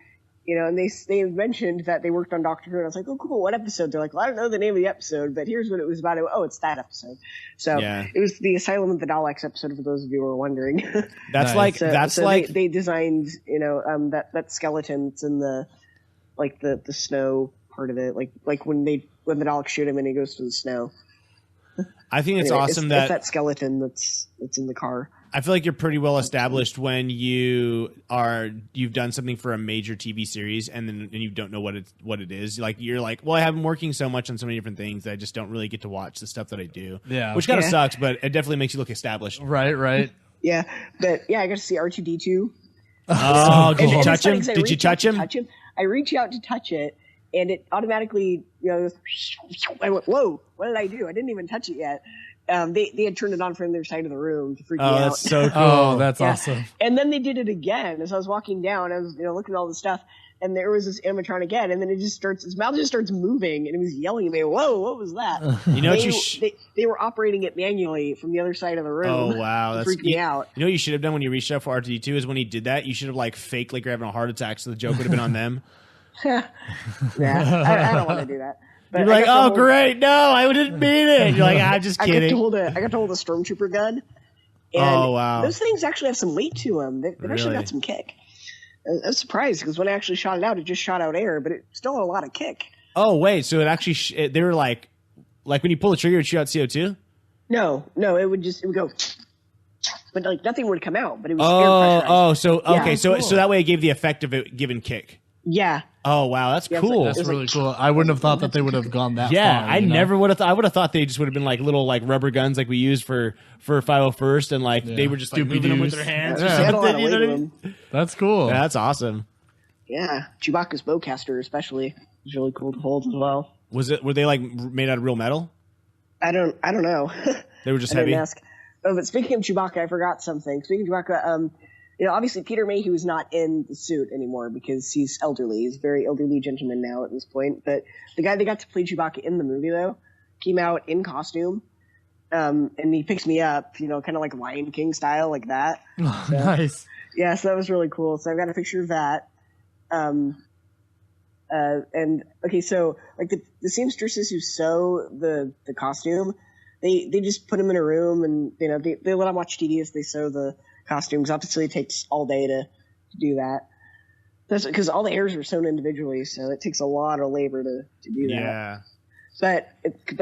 and they mentioned that they worked on Doctor Who, and I was like, oh, cool, what episode? They're like, well, I don't know the name of the episode, but here's what it was about. Oh, it's that episode. So it was the Asylum of the Daleks episode, for those of you who are wondering. That's nice. like they designed that skeleton that's in the snow part of it, like when the Daleks shoot him and he goes to the snow. I think it's awesome it's that skeleton that's in the car. I feel like you're pretty well established when you've done something for a major TV series and you don't know what it is. Like you're like, well, I have been working so much on so many different things that I just don't really get to watch the stuff that I do. Yeah. Which kind of sucks, but it definitely makes you look established. Right. Yeah, but yeah, I got to see R2D2. Oh, did you touch him? Did you touch him? I reach out to touch it, and it automatically, I went, whoa, what did I do? I didn't even touch it yet. They had turned it on from their side of the room to freak me out. That's so cool. Oh, that's awesome. And then they did it again. As I was walking down, I was looking at all the stuff, and there was this animatronic again, and then his mouth just starts moving, and it was yelling at me, whoa, what was that? They were operating it manually from the other side of the room. Oh, wow. That freaked me out. You know what you should have done when you reached out for R2D2 is when he did that, you should have faked like you're having a heart attack so the joke would have been on them. Yeah, I don't want to do that. But you're like, oh, great. No, I didn't mean it. You're like, I'm just kidding. I got to hold a stormtrooper gun. And oh, wow. Those things actually have some weight to them. They've actually got some kick. I was surprised because when I actually shot it just shot out air, but it still had a lot of kick. Oh, wait. So it actually, they were like when you pull the trigger, it shoot out CO2? No, it would go, but nothing would come out, but it was air pressurized. Okay. Cool. So that way it gave the effect of it giving kick. Yeah. Oh, wow. That's cool. That's really cool. I wouldn't have thought that they would have gone that far. Yeah, I never would have thought. I would have thought they just would have been little rubber guns like we used for 501st, and they were just moving them with their hands or something. You know what I mean? That's cool. Yeah, that's awesome. Yeah, Chewbacca's bowcaster especially was really cool to hold as well. Were they made out of real metal? I don't know. They were just heavy. Ask. Oh, but speaking of Chewbacca, I forgot something. Speaking of Chewbacca, obviously Peter Mayhew is not in the suit anymore because he's elderly. He's a very elderly gentleman now at this point. But the guy that got to play Chewbacca in the movie, though, came out in costume. And he picks me up, kind of like Lion King style, like that. Oh, so, nice. Yeah, so that was really cool. So I've got a picture of that. And okay, so the seamstresses who sew the costume, they just put them in a room and they let them watch TV as they sew the costumes. Obviously, it takes all day to do that. That's because all the hairs are sewn individually, so it takes a lot of labor to do that. Yeah. But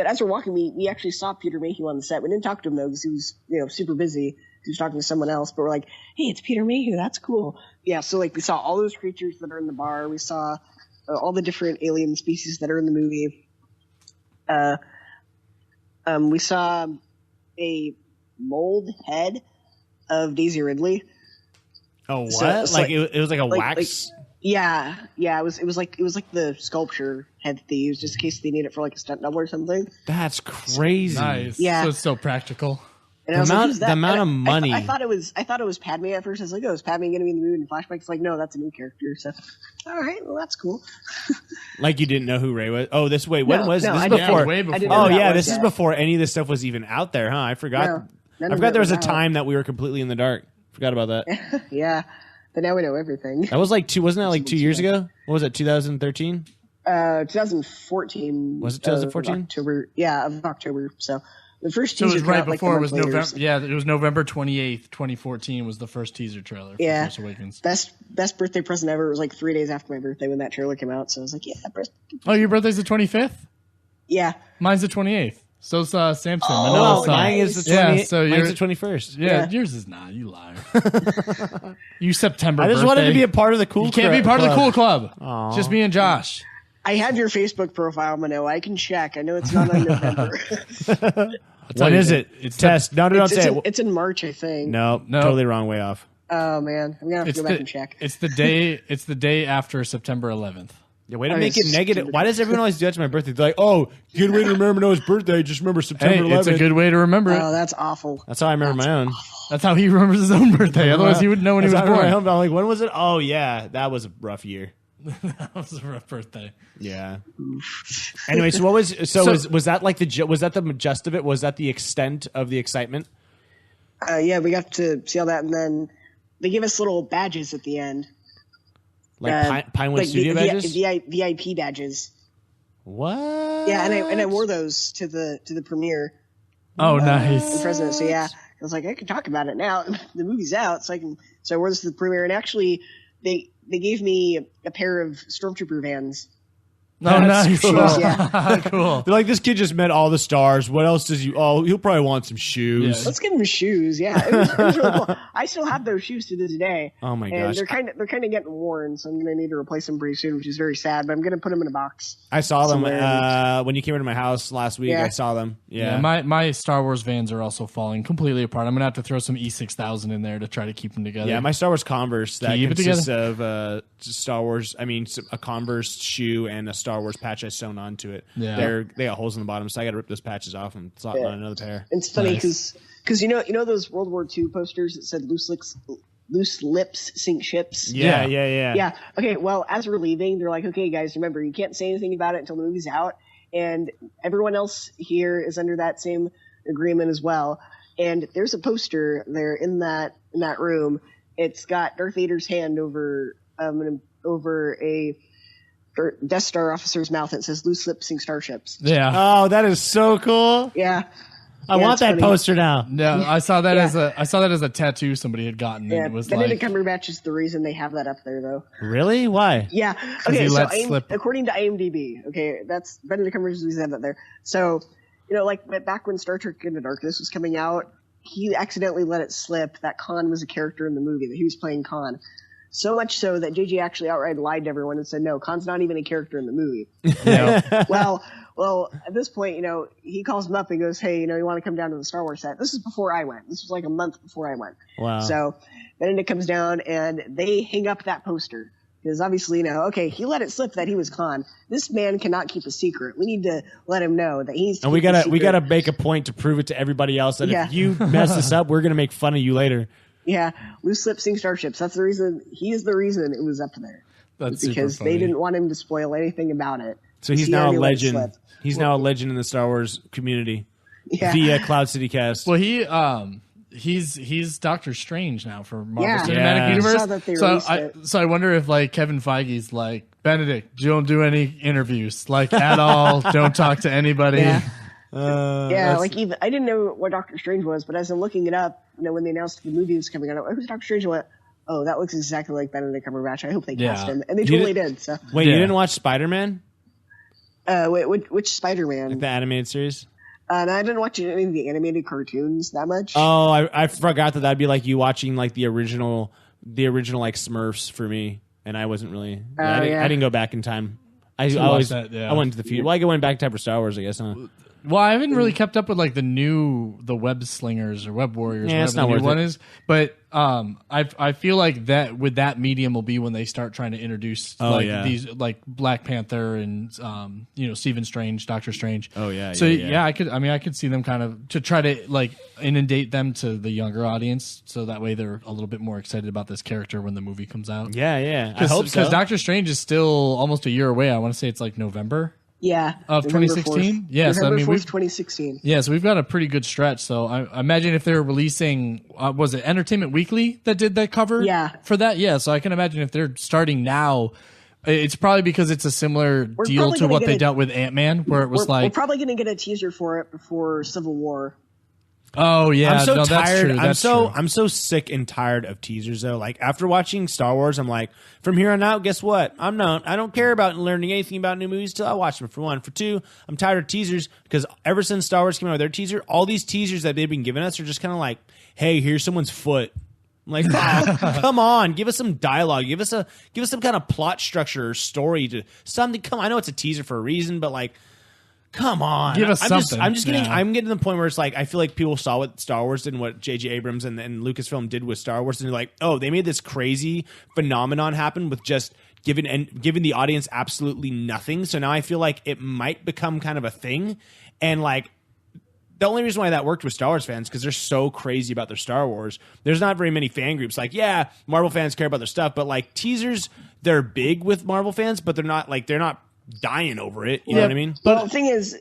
as we're walking, we actually saw Peter Mayhew on the set. We didn't talk to him though because he was super busy. He was talking to someone else. But we're like, hey, it's Peter Mayhew. That's cool. Yeah. So we saw all those creatures that are in the bar. We saw all the different alien species that are in the movie. We saw a mold head of Daisy Ridley. Oh, what? So it was like a wax. Yeah. It was like the sculpture head that they used just in case they need it for a stunt double or something. That's crazy. Nice. Yeah. So it's so practical. And the amount of money. I thought it was Padme at first. I was like, oh, is Padme going to be in the movie in flashback? It's like, no, that's a new character. So, all right, well, that's cool. Like you didn't know who Rey was. Oh, this was this is before. Way before. Oh yeah, this is before any of this stuff was even out there, huh? I forgot. No, I forgot there was a time that we were completely in the dark. Forgot about that. Yeah, but now we know everything. That was wasn't that 2 years ago? What was it? 2013. 2014. Was it 2014? October. Yeah, of October. So. The first teaser it was right before. It was later, November. Yeah, it was November 28th, 2014. Was the first teaser trailer for Force Awakens. Best birthday present ever. It was 3 days after my birthday when that trailer came out. So I was like, yeah, Oh, your birthday's the 25th? Yeah, mine's the 28th. So's Samson. Mine is the 28th. Yeah, so mine's the 21st. Yeah, yours is not. You liar. You September. I just birthday. wanted to be a part of the cool. You can't be part of the cool club. Aww. Just me and Josh. I have your Facebook profile, Mano. I can check. I know it's not on November. What is it? It's test. No, don't say it. It's in March, I think. No, totally wrong way off. Oh man, I'm gonna have to go back and check. It's the day. It's the day after September 11th. Yeah, way to make it negative. Why does everyone always do that to my birthday? They're like, "Oh, good way to remember Noah's birthday. Just remember September 11th." It's a good way to remember it. Oh, that's awful. That's how I remember my own. That's how he remembers his own birthday. Otherwise, he wouldn't know when he was born. I'm like, when was it? Oh yeah, that was a rough year. That was a rough birthday. Yeah. Anyway, so was that was that the gist of it? Was that the extent of the excitement? Yeah, we got to see all that, and then they give us little badges at the end, like Pinewood Studio badges, VIP badges. What? Yeah, and I wore those to the premiere. Oh, nice. The president. So yeah, I was like, I can talk about it now. The movie's out, so I wore this to the premiere, and actually they gave me a pair of Stormtrooper Vans. No, nice. Cool. Yeah. Cool. They're like, this kid just met all the stars. What else does you? Oh, he'll probably want some shoes. Yeah. Let's give him shoes. Yeah, it was really cool. I still have those shoes to this day. Oh my and gosh. they're kind of getting worn, so I'm gonna need to replace them pretty soon, which is very sad. But I'm gonna put them in a box. I saw them somewhere. when you came into my house last week. Yeah. I saw them. Yeah. My Star Wars Vans are also falling completely apart. I'm gonna have to throw some E6000 in there to try to keep them together. Yeah, my Star Wars Converse that Keep it consists of Star Wars. I mean, a Converse shoe and a Star Wars patch I sewn onto it. Yeah. They got holes in the bottom, so I got to rip those patches off and slap on another pair. It's funny because you know those World War II posters that said loose lips sink ships. Yeah. Okay. Well, as we're leaving, they're like, okay, guys, remember you can't say anything about it until the movie's out, and everyone else here is under that same agreement as well. And there's a poster there in that room. It's got Darth Vader's hand over a Death Star officer's mouth. It says "Loose lips sink starships." Yeah. Oh, that is so cool. Yeah. I want that poster now. No, I saw that as a tattoo somebody had gotten. Yeah, And it was Benedict like, Cumberbatch is the reason they have that up there, though. Really? Why? Yeah. Okay. he So lets slip. according to IMDb, okay, that's Benedict Cumberbatch is the reason they have that there. So, like back when Star Trek Into Darkness was coming out, he accidentally let it slip that Khan was a character in the movie, that he was playing Khan. So much so that JJ actually outright lied to everyone and said, no, Khan's not even a character in the movie. Well, at this point, he calls him up and goes, hey, you want to come down to the Star Wars set? This is before I went. This was like a month before I went. Wow. So Benedict comes down and they hang up that poster. Because obviously, okay, he let it slip that he was Khan. This man cannot keep a secret. We need to let him know that he's. And we gotta make a point to prove it to everybody else that if you mess this up, we're gonna make fun of you later. Yeah, loose lips sink starships. That's the reason. He is the reason it was up there. That's because they didn't want him to spoil anything about it. So he's now a legend. He's now a legend in the Star Wars community via Cloud City Cast. Well, he's Doctor Strange now for Marvel Cinematic Yeah. Universe. I saw that they released it. So I wonder if like Kevin Feige's like, Benedict, don't do any interviews like at all. Don't talk to anybody. Yeah. Like even I didn't know what Doctor Strange was, but as I'm looking it up, when they announced the movie was coming out, who's Doctor Strange? I went, oh, that looks exactly like Benedict Cumberbatch. I hope they cast him, and they totally did. So wait, you didn't watch Spider-Man? Wait, which Spider-Man? Like the animated series? And I didn't watch any of the animated cartoons that much. Oh, I forgot that'd be like you watching like the original like Smurfs for me, and I wasn't really. I didn't go back in time. I went to the future. Well, I went back in time for Star Wars, I guess. Huh? Well, I haven't really kept up with like the Web Slingers or Web Warriors, it's whatever not the new worth one it. is. But I feel like that with that medium will be when they start trying to introduce these like Black Panther and Stephen Strange, Doctor Strange. Oh yeah. So I could see them kind of to try to like inundate them to the younger audience, so that way they're a little bit more excited about this character when the movie comes out. Yeah. I hope so. Because Doctor Strange is still almost a year away. I want to say it's like November. Yeah, of 2016. Yeah, so November 4th, 2016. Yeah, so we've got a pretty good stretch. So I imagine if they're releasing, was it Entertainment Weekly that did that cover? Yeah. For that, yeah. So I can imagine if they're starting now, it's probably because it's a similar deal to what they dealt with Ant-Man, where it was we're probably going to get a teaser for it before Civil War. Oh yeah, I'm so tired. That's true. I'm so sick and tired of teasers though. Like after watching Star Wars, I'm like, from here on out, guess what? I don't care about learning anything about new movies till I watch them. For one, for two, I'm tired of teasers because ever since Star Wars came out with their teaser, all these teasers that they've been giving us are just kind of like, hey, here's someone's foot. I'm like, oh, come on, give us some dialogue, give us some kind of plot structure or story to something. Come on, I know it's a teaser for a reason, but like. Come on. Give us something. I'm getting to the point where it's like, I feel like people saw what Star Wars did and what J.J. Abrams and Lucasfilm did with Star Wars. And they're like, oh, they made this crazy phenomenon happen with just giving the audience absolutely nothing. So now I feel like it might become kind of a thing. And like, the only reason why that worked with Star Wars fans because they're so crazy about their Star Wars. There's not very many fan groups. Like, yeah, Marvel fans care about their stuff, but like teasers, they're big with Marvel fans, but they're not dying over it. You know what I mean? But the thing is,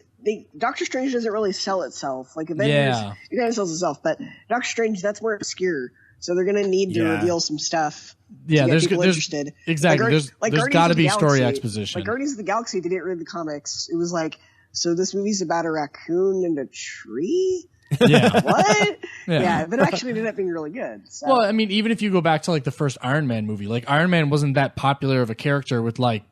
Doctor Strange doesn't really sell itself. Like Avengers, it kind of sells itself, but Doctor Strange, that's more obscure. So they're going to need to reveal some stuff. Yeah, there's interested. Exactly. There's got to be story exposition. Like Guardians of the Galaxy, if you didn't read the comics, it was like, so this movie's about a raccoon and a tree. Yeah. What? Yeah. Yeah, but it actually ended up being really good. So. Well, I mean, even if you go back to like the first Iron Man movie, like Iron Man wasn't that popular of a character with like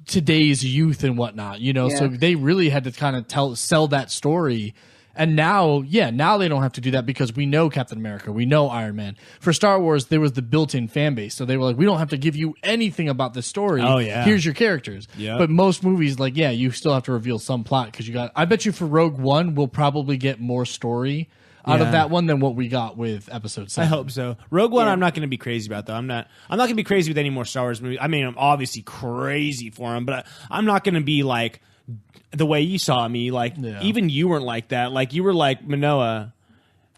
today's youth and whatnot, you know. Yeah. So they really had to kind of sell that story. And now they don't have to do that because we know Captain America, we know Iron Man. For Star Wars, there was the built-in fan base, so they were like, we don't have to give you anything about the story. Oh, yeah. Here's your characters. Yep. But most movies, like, yeah, you still have to reveal some plot because you got. I bet you for Rogue One, we'll probably get more story out of that one than what we got with Episode 7. I hope so. Rogue One, I'm not going to be crazy about though. I'm not going to be crazy with any more Star Wars movies. I mean, I'm obviously crazy for them, but I'm not going to be like the way you saw me. Like even you weren't like that. Like you were like, Manoa,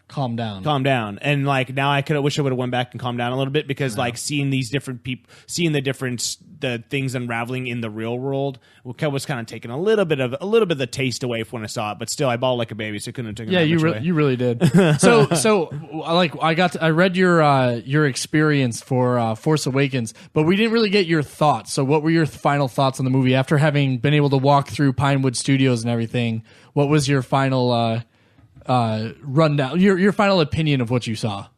calm down. And like now I wish I would have went back and calmed down a little bit because like seeing these different people, seeing the things unraveling in the real world was kind of taking a little bit of the taste away from when I saw it. But still, I bawled like a baby, so I couldn't have taken. Yeah, you really did. so like I read your experience for Force Awakens, but we didn't really get your thoughts. So what were your final thoughts on the movie after having been able to walk through Pinewood Studios and everything? What was your final rundown? Your final opinion of what you saw?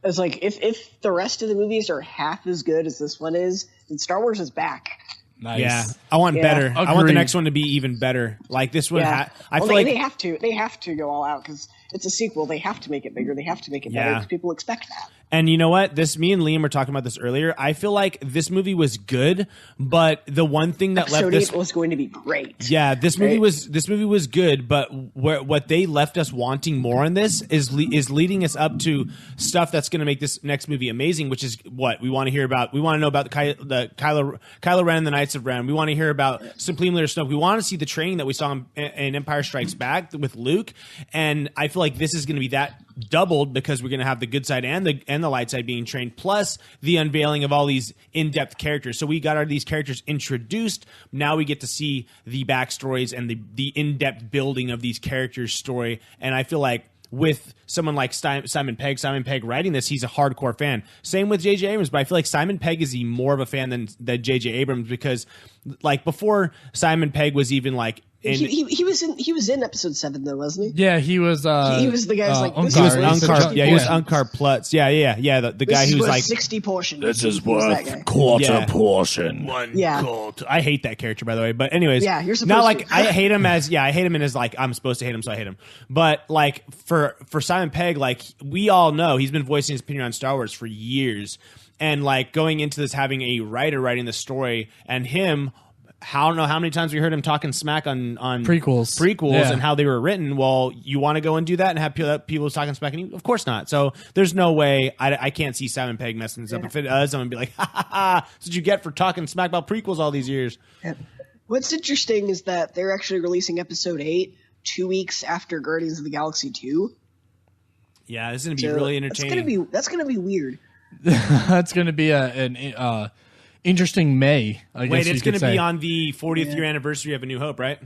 It's like if the rest of the movies are half as good as this one is, then Star Wars is back. Nice. Yeah, I want better. Agreed. I want the next one to be even better. Like this one, I feel like they have to go all out because it's a sequel. They have to make it bigger. They have to make it better because people expect that. And you know what? Me and Liam were talking about this earlier. I feel like this movie was good, but the one thing that Episode left this 8 was going to be great. Yeah, this movie was good, but what they left us wanting more in this is leading us up to stuff that's going to make this next movie amazing, which is what we want to hear about. We want to know about the Kylo Ren and the Knights of Ren. We want to hear about Supreme Leader Snoke. We want to see the training that we saw in Empire Strikes Back with Luke, and I feel like this is going to be that doubled because we're going to have the good side and the light side being trained, plus the unveiling of all these in-depth characters. So we got these characters introduced. Now we get to see the backstories and the in-depth building of these characters' story. And I feel like with someone like Simon Pegg writing this, he's a hardcore fan. Same with J.J. Abrams, but I feel like Simon Pegg is more of a fan than J.J. Abrams because, like, before Simon Pegg was even like. He was in Episode 7 though, wasn't he? Yeah, he was. He was the guy who's like, Unkar. this is Unkar. Yeah, he was Unkar Plutz. Yeah. The guy who's like 60 portions. This is worth quarter portion. One quarter. I hate that character, by the way. But anyways, yeah, you're supposed not like to. I hate him as like I'm supposed to hate him, so I hate him. But like for Simon Pegg, like we all know he's been voicing his opinion on Star Wars for years, and like going into this having a writer writing the story and him. I don't know how many times we heard him talking smack on prequels and how they were written. Well, you want to go and do that and have people talking smack on you? Of course not. So there's no way. I can't see Simon Pegg messing this up. If it does, I'm going to be like, ha, ha, ha. That's what you get for talking smack about prequels all these years. Yeah. What's interesting is that they're actually releasing Episode 8 2 weeks after Guardians of the Galaxy 2. Yeah, this is going to be really entertaining. That's going to be weird. That's going to be an interesting May. Wait, it's going to be on the 40th year anniversary of A New Hope, right?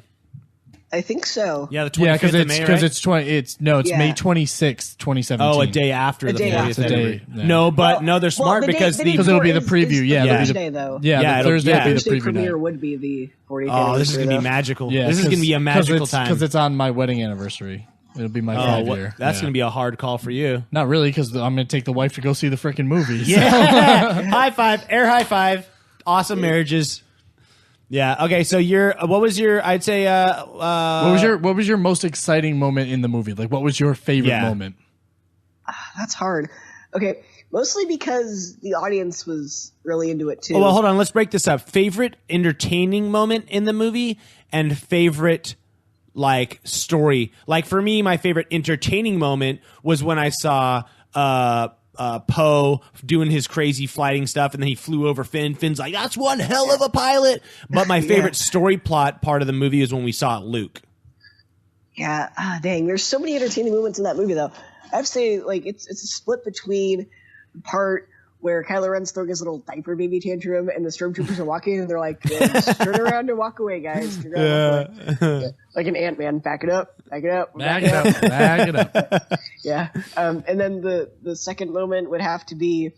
I think so. Yeah, the 25th of May, right? It's May 26th, 2017. Oh, a day after the 40th anniversary. Yeah. No, they're smart because it'll be the preview. Thursday though. Yeah, the Thursday will be the Thursday preview premiere night. would be the 40th. Oh, this is going to be magical. Yeah, this is going to be a magical time because it's on my wedding anniversary. It'll be my 5 year. That's going to be a hard call for you. Not really, because I'm going to take the wife to go see the freaking movie. Yeah, high five, air high five. Awesome marriages. Yeah. Okay. So what was your most exciting moment in the movie? Like, what was your favorite moment? That's hard. Okay. Mostly because the audience was really into it too. Oh, well, hold on. Let's break this up. Favorite entertaining moment in the movie and favorite like story. Like for me, my favorite entertaining moment was when I saw Poe doing his crazy flighting stuff, and then he flew over Finn. Finn's like, that's one hell of a pilot. But my favorite story plot part of the movie is when we saw Luke. Yeah, dang. There's so many entertaining moments in that movie, though. I have to say, like, it's a split between the part where Kylo Ren's throwing his little diaper baby tantrum, and the stormtroopers are walking, and they're like, just turn around and walk away, guys. Turn around and walk away. Yeah. Like an Ant-Man, back it up. Yeah. And then the second moment would have to be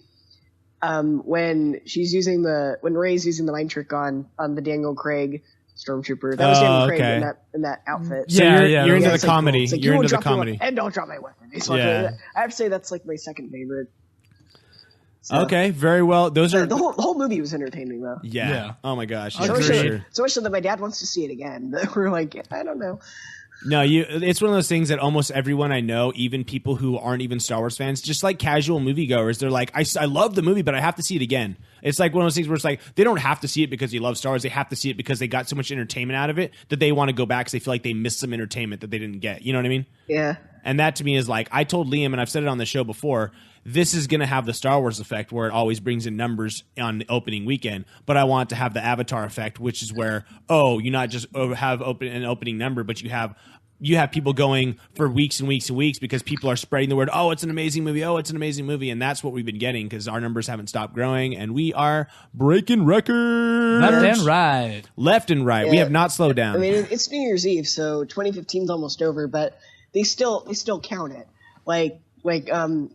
when Rey's using the mind trick on the Daniel Craig stormtrooper. That was Daniel Craig in that outfit. So you're into the comedy. Cool. Like, you're into the comedy. And don't drop my weapon. I have to say that's like my second favorite. So, okay, very well. Those are the whole movie was entertaining though. Yeah. Oh my gosh. So much so that my dad wants to see it again. We're like, I don't know. No, it's one of those things that almost everyone I know, even people who aren't even Star Wars fans, just like casual moviegoers, they're like, I love the movie, but I have to see it again. It's like one of those things where it's like, they don't have to see it because they love Star Wars. They have to see it because they got so much entertainment out of it that they want to go back because they feel like they missed some entertainment that they didn't get. You know what I mean? Yeah. And that to me is like, I told Liam, and I've said it on the show before, this is going to have the Star Wars effect where it always brings in numbers on the opening weekend, but I want it to have the Avatar effect, which is where, you not just have an opening number, but you have people going for weeks and weeks and weeks because people are spreading the word, oh, it's an amazing movie, and that's what we've been getting because our numbers haven't stopped growing, and we are breaking records. Left and right. Yeah. We have not slowed down. I mean, it's New Year's Eve, so 2015's almost over, but they still count it. Like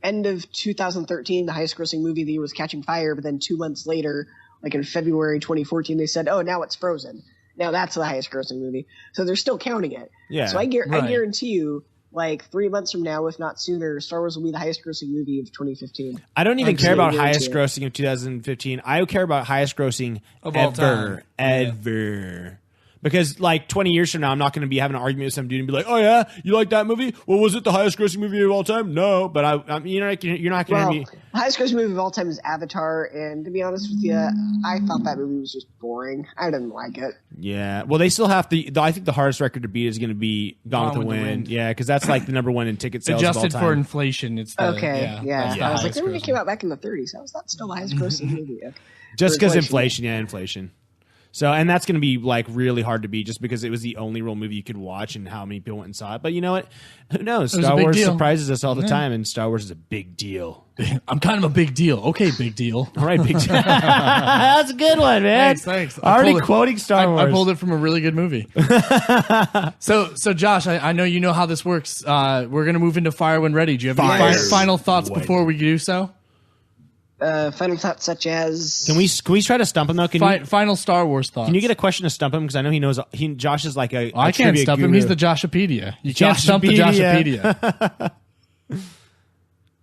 end of 2013, the highest grossing movie of the year was Catching Fire, but then 2 months later, like in February 2014, they said, oh, now it's Frozen. Now that's the highest grossing movie. So they're still counting it. Yeah. So I guarantee you, like 3 months from now, if not sooner, Star Wars will be the highest grossing movie of 2015. I don't even care about highest grossing of 2015. I care about highest grossing of all time. Ever. Because like 20 years from now, I'm not going to be having an argument with some dude and be like, "Oh yeah, you like that movie? Well, was it the highest grossing movie of all time?" No, but you're not going to hear me. The highest grossing movie of all time is Avatar, and to be honest with you, I thought that movie was just boring. I didn't like it. Yeah, well, they still have to. I think the hardest record to beat is going to be Gone with the Wind. Yeah, because that's like the number one in ticket sales. Adjusted of all time. for inflation, it's the, yeah. I was like, that movie came out back in the 30s. How is that still the highest grossing movie? Okay. Just because inflation. So, and that's going to be like really hard to beat just because it was the only real movie you could watch and how many people went and saw it. But you know what? Who knows? Star Wars surprises us all the time, and Star Wars is a big deal. I'm kind of a big deal. Okay, big deal. All right, big deal. That's a good one, man. Thanks. Already quoting Star Wars. I pulled it from a really good movie. So Josh, I know you know how this works. We're going to move into Fire When Ready. Do you have any final thoughts before we do so? Final thoughts such as can we try to stump him though? Final Star Wars thoughts. Can you get a question to stump him because I know he knows. Josh is like a. I can't stump him. He's the Joshopedia. You can't stump the Joshopedia.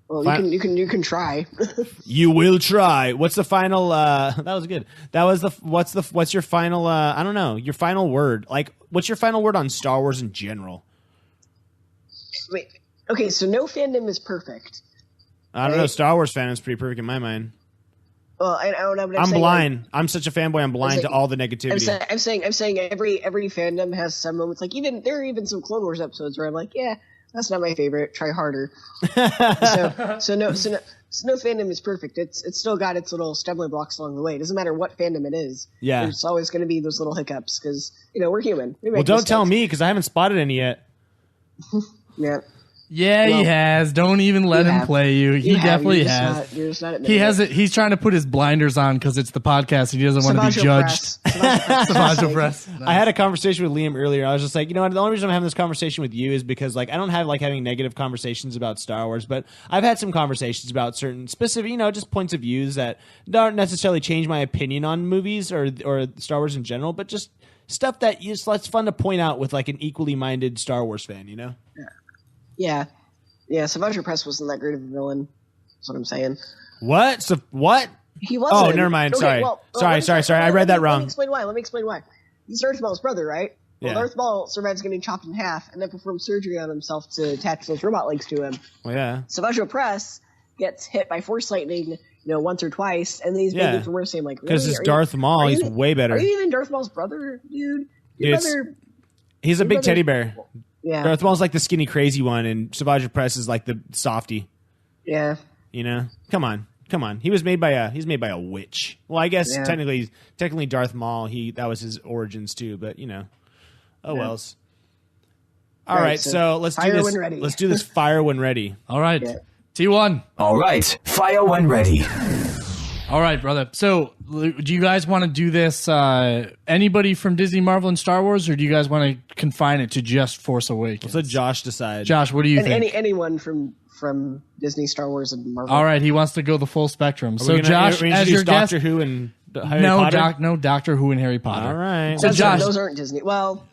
Well, you can try. You will try. What's the final? That was good. That was the. What's your final? I don't know. Your final word. Like, what's your final word on Star Wars in general? Wait. Okay, so no fandom is perfect. I don't know. Star Wars fan is pretty perfect in my mind. Well, I don't know. But I'm blind. I'm such a fanboy. I'm blind to all the negativity. I'm saying every fandom has some moments. Like there are even some Clone Wars episodes where I'm like, yeah, that's not my favorite. Try harder. so no fandom is perfect. It's still got its little stumbling blocks along the way. It doesn't matter what fandom it is. Yeah, there's always going to be those little hiccups because we're human. Well, don't tell me because I haven't spotted any yet. Yeah. Yeah, he has. Don't even let him play you. He definitely has. You're just not he has it. He's trying to put his blinders on because it's the podcast. He doesn't want to be judged. Savaggio Press. Nice. I had a conversation with Liam earlier. I was just like, you know what? The only reason I'm having this conversation with you is because like I don't have like having negative conversations about Star Wars, but I've had some conversations about certain specific, just points of views that don't necessarily change my opinion on movies or Star Wars in general, but just stuff that it's fun to point out with like an equally minded Star Wars fan. Yeah. Savaggio Press wasn't that great of a villain. That's what I'm saying. What? So what? He wasn't. Oh, never mind. Okay, sorry. I read that wrong. Let me explain why. He's Darth Maul's brother, right? Well, Darth Maul survives getting chopped in half and then performs surgery on himself to attach those robot legs to him. Well, yeah. Savaggio Press gets hit by Force lightning, once or twice, and then he's begging for mercy. I'm like, because it's Darth Maul. He's way better. Are you even Darth Maul's brother, dude? He's a big teddy bear. Yeah. Darth Maul's like the skinny crazy one, and Savaggio Press is like the softy. Yeah. Come on. He's made by a witch. Well, I guess technically Darth Maul. That was his origins too, but wells. All right, so let's do this. Let's do this. Fire when ready. All right, T1. All right, fire when ready. All right, brother. So, do you guys want to do this? Anybody from Disney, Marvel, and Star Wars, or do you guys want to confine it to just Force Awakens? Let's let Josh decide. Josh, what do you think? Anyone from Disney, Star Wars, and Marvel. All right, he wants to go the full spectrum. So, Josh, as your guest, Doctor Who and Harry Potter? No Doctor Who and Harry Potter. All right. So Josh, those aren't Disney. Well,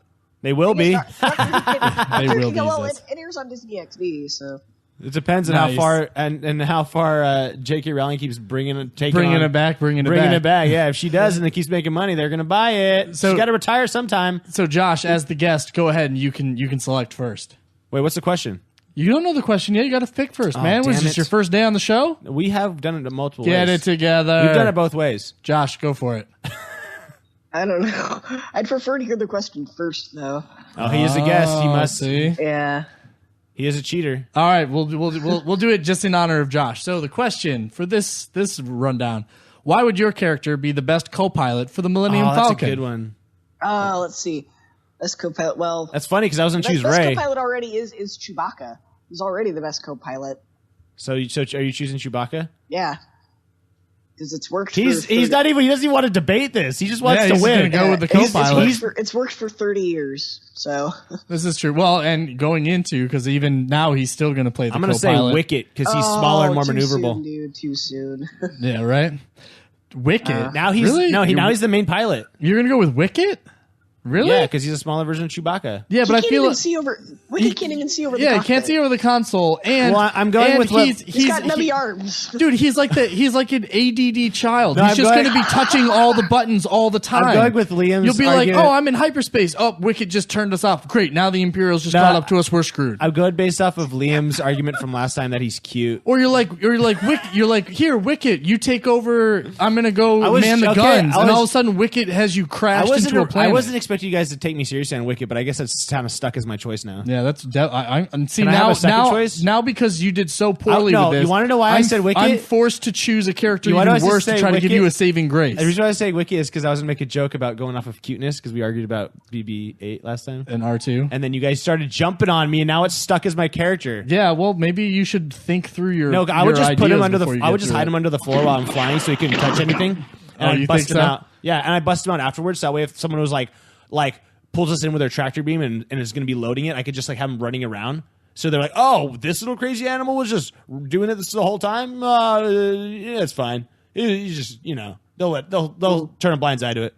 they will be. They will be. Well, it airs on Disney XD, so. It depends on how far and how far J.K. Rowling keeps bringing it back. Bringing it back. Yeah, if she does and it keeps making money, they're going to buy it. So she's got to retire sometime. So Josh, as the guest, go ahead and you can select first. Wait, what's the question? You don't know the question yet. You got to pick first, man. Was this your first day on the show? We have done it multiple ways. Get it together. We've done it both ways. Josh, go for it. I don't know. I'd prefer to hear the question first, though. Oh, he is a guest. He must. See? Yeah. He is a cheater. All right, we'll do it just in honor of Josh. So the question for this rundown: why would your character be the best co-pilot for the Millennium Falcon? That's a good one. Let's see. Best co-pilot. Well, that's funny because I was going to choose best Ray. Co-pilot already is Chewbacca. He's already the best co-pilot. So are you choosing Chewbacca? Yeah. Because it's worked. He doesn't even want to debate this. He just wants to win. Go with the co-pilot. It's worked for 30 years. So this is true. Well, and going into because even now he's still going to play the co-pilot. I'm going to say Wicket because he's smaller and more maneuverable. Soon, dude, too soon. Yeah, right. Wicket. Now he's now he's the main pilot. You're going to go with Wicket? Really? Yeah, because he's a smaller version of Chewbacca. Yeah, but I feel like Wicket can't even see over the cockpit. cockpit. Yeah, he can't see over the console. And I'm going with he's got nubby arms. Dude, he's like an ADD child. He's just going to be touching all the buttons all the time. I'm going with Liam's. You'll be like, "Oh, I'm in hyperspace. Oh, Wicket just turned us off. Great. Now the Imperials just caught up to us. We're screwed." I'm going based off of Liam's argument from last time that he's cute. Or you're like here, Wicket, you take over. I'm going to go man the guns, and all of a sudden Wicket has you crashed into a planet. I wasn't expecting you guys to take me seriously on Wicket, but I guess that's kind of stuck as my choice now. Yeah, that's. See Can I have a second choice? Now because you did so poorly with this. You want to know why I said Wicket? I'm forced to choose a character even worse to try to give you a saving grace. The reason why I say Wicket is because I was going to make a joke about going off of cuteness because we argued about BB-8 last time. And R2. And then you guys started jumping on me and now it's stuck as my character. Yeah, well, maybe you should think through your No, I would just put him under I would just hide him under the floor while I'm flying so he couldn't touch anything. And I'd bust him out. Yeah, and I bust him out afterwards so that way if someone was like pulls us in with their tractor beam and is going to be loading it, I could just have him running around. So they're like, "Oh, this little crazy animal was just doing it this the whole time. Yeah, it's fine. He's just they'll turn a blind eye to it."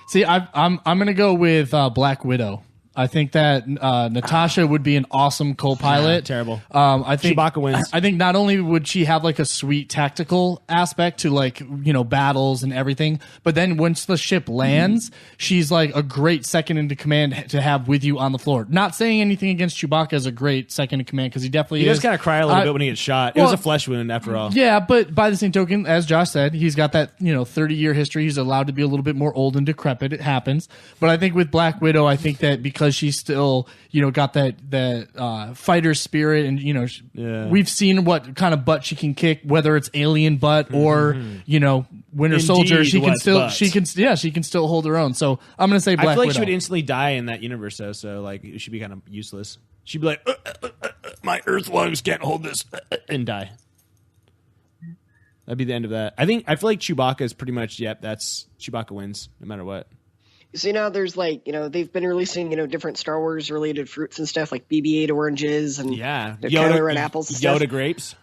See, I'm going to go with Black Widow. I think that Natasha would be an awesome co-pilot. Terrible. I think Chewbacca wins. I think not only would she have a sweet tactical aspect to battles and everything, but then once the ship lands, she's a great second in command to have with you on the floor. Not saying anything against Chewbacca as a great second in command because he definitely does kind of cry a little bit when he gets shot. It was a flesh wound after all. Yeah, but by the same token, as Josh said, he's got that 30-year history. He's allowed to be a little bit more old and decrepit. It happens. But I think with Black Widow, I think that because she's still, got that fighter spirit, and we've seen what kind of butt she can kick, whether it's alien butt or Winter Soldier. She can still hold her own. So I'm gonna say Black Widow. I feel like she would instantly die in that universe, though. So it should be kind of useless. She'd be like, "My Earth lungs can't hold this," and die. That'd be the end of that. I feel like Chewbacca is pretty much that's Chewbacca wins no matter what. So now there's they've been releasing different Star Wars related fruits and stuff like BB-8 oranges and Yoda red apples. And Yoda stuff. Grapes.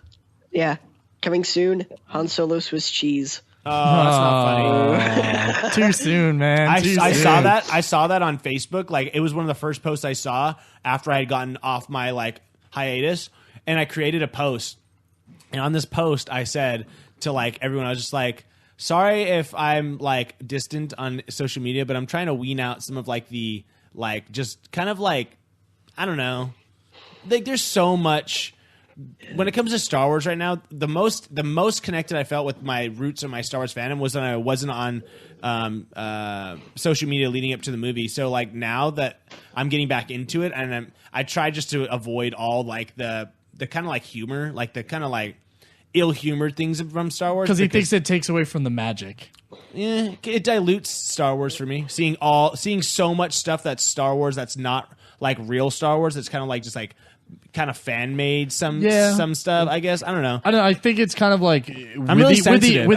Yeah, coming soon. Han Solo Swiss cheese. Oh, that's not funny. Too soon, man. I saw that. I saw that on Facebook. It was one of the first posts I saw after I had gotten off my hiatus, and I created a post. And on this post, I said to everyone, I was just sorry if I'm distant on social media, but I'm trying to wean out some of the just kind of I don't know. There's so much when it comes to Star Wars right now. The most connected I felt with my roots and my Star Wars fandom was when I wasn't on social media leading up to the movie. So now that I'm getting back into it, and I try just to avoid all the kind of humor, the kind of ill-humored things from Star Wars because he thinks it takes away from the magic. Yeah, it dilutes Star Wars for me. Seeing so much stuff that's Star Wars that's not real Star Wars. That's kind of just kind of fan made some stuff. I guess I don't know. I think it's kind of like I'm really sensitive.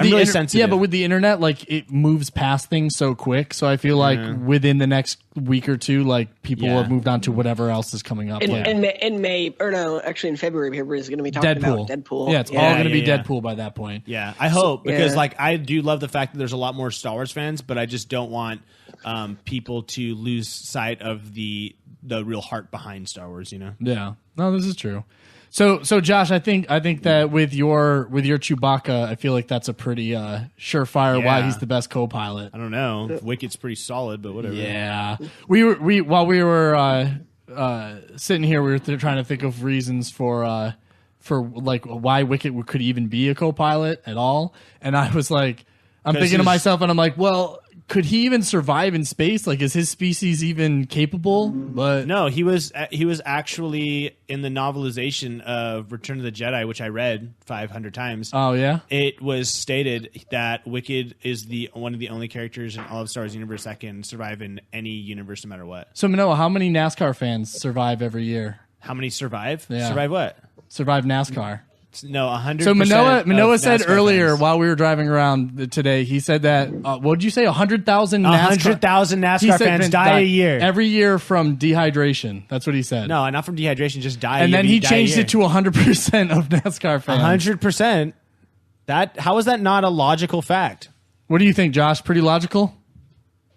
Yeah, but with the internet, like it moves past things so quick. So I feel like within the next week or two, like people have moved on to whatever else is coming up. In May, or no, actually in February, everybody's going to be talking about Deadpool. Yeah, it's all going to be Deadpool by that point. Yeah, I hope because like I do love the fact that there's a lot more Star Wars fans, but I just don't want people to lose sight of the real heart behind Star Wars. You know? Yeah. No, this is true. So Josh, I think that with your Chewbacca, I feel like that's a pretty surefire why he's the best co-pilot. I don't know. Wicket's pretty solid, but whatever. Yeah. While we were sitting here, we were trying to think of reasons for like why Wicket could even be a co-pilot at all, and I was like, I'm thinking to myself, and I'm like, well, could he even survive in space? Like, is his species even capable? But no, he was actually in the novelization of Return of the Jedi, which I read 500 times. Oh yeah, it was stated that Wicket is one of the only characters in all of Star Wars universe that can survive in any universe, no matter what. So Manoa, how many NASCAR fans survive every year? How many survive? Yeah. Survive what? Survive NASCAR. No, 100%. So Manoa said earlier fans. while we were driving around today, he said that what did you say? 100,000 NASCAR. 100,000 NASCAR fans die a year. Every year from dehydration. That's what he said. No, not from dehydration, just die. And then he changed it to 100% of NASCAR fans. 100%. How is that not a logical fact? What do you think, Josh? Pretty logical?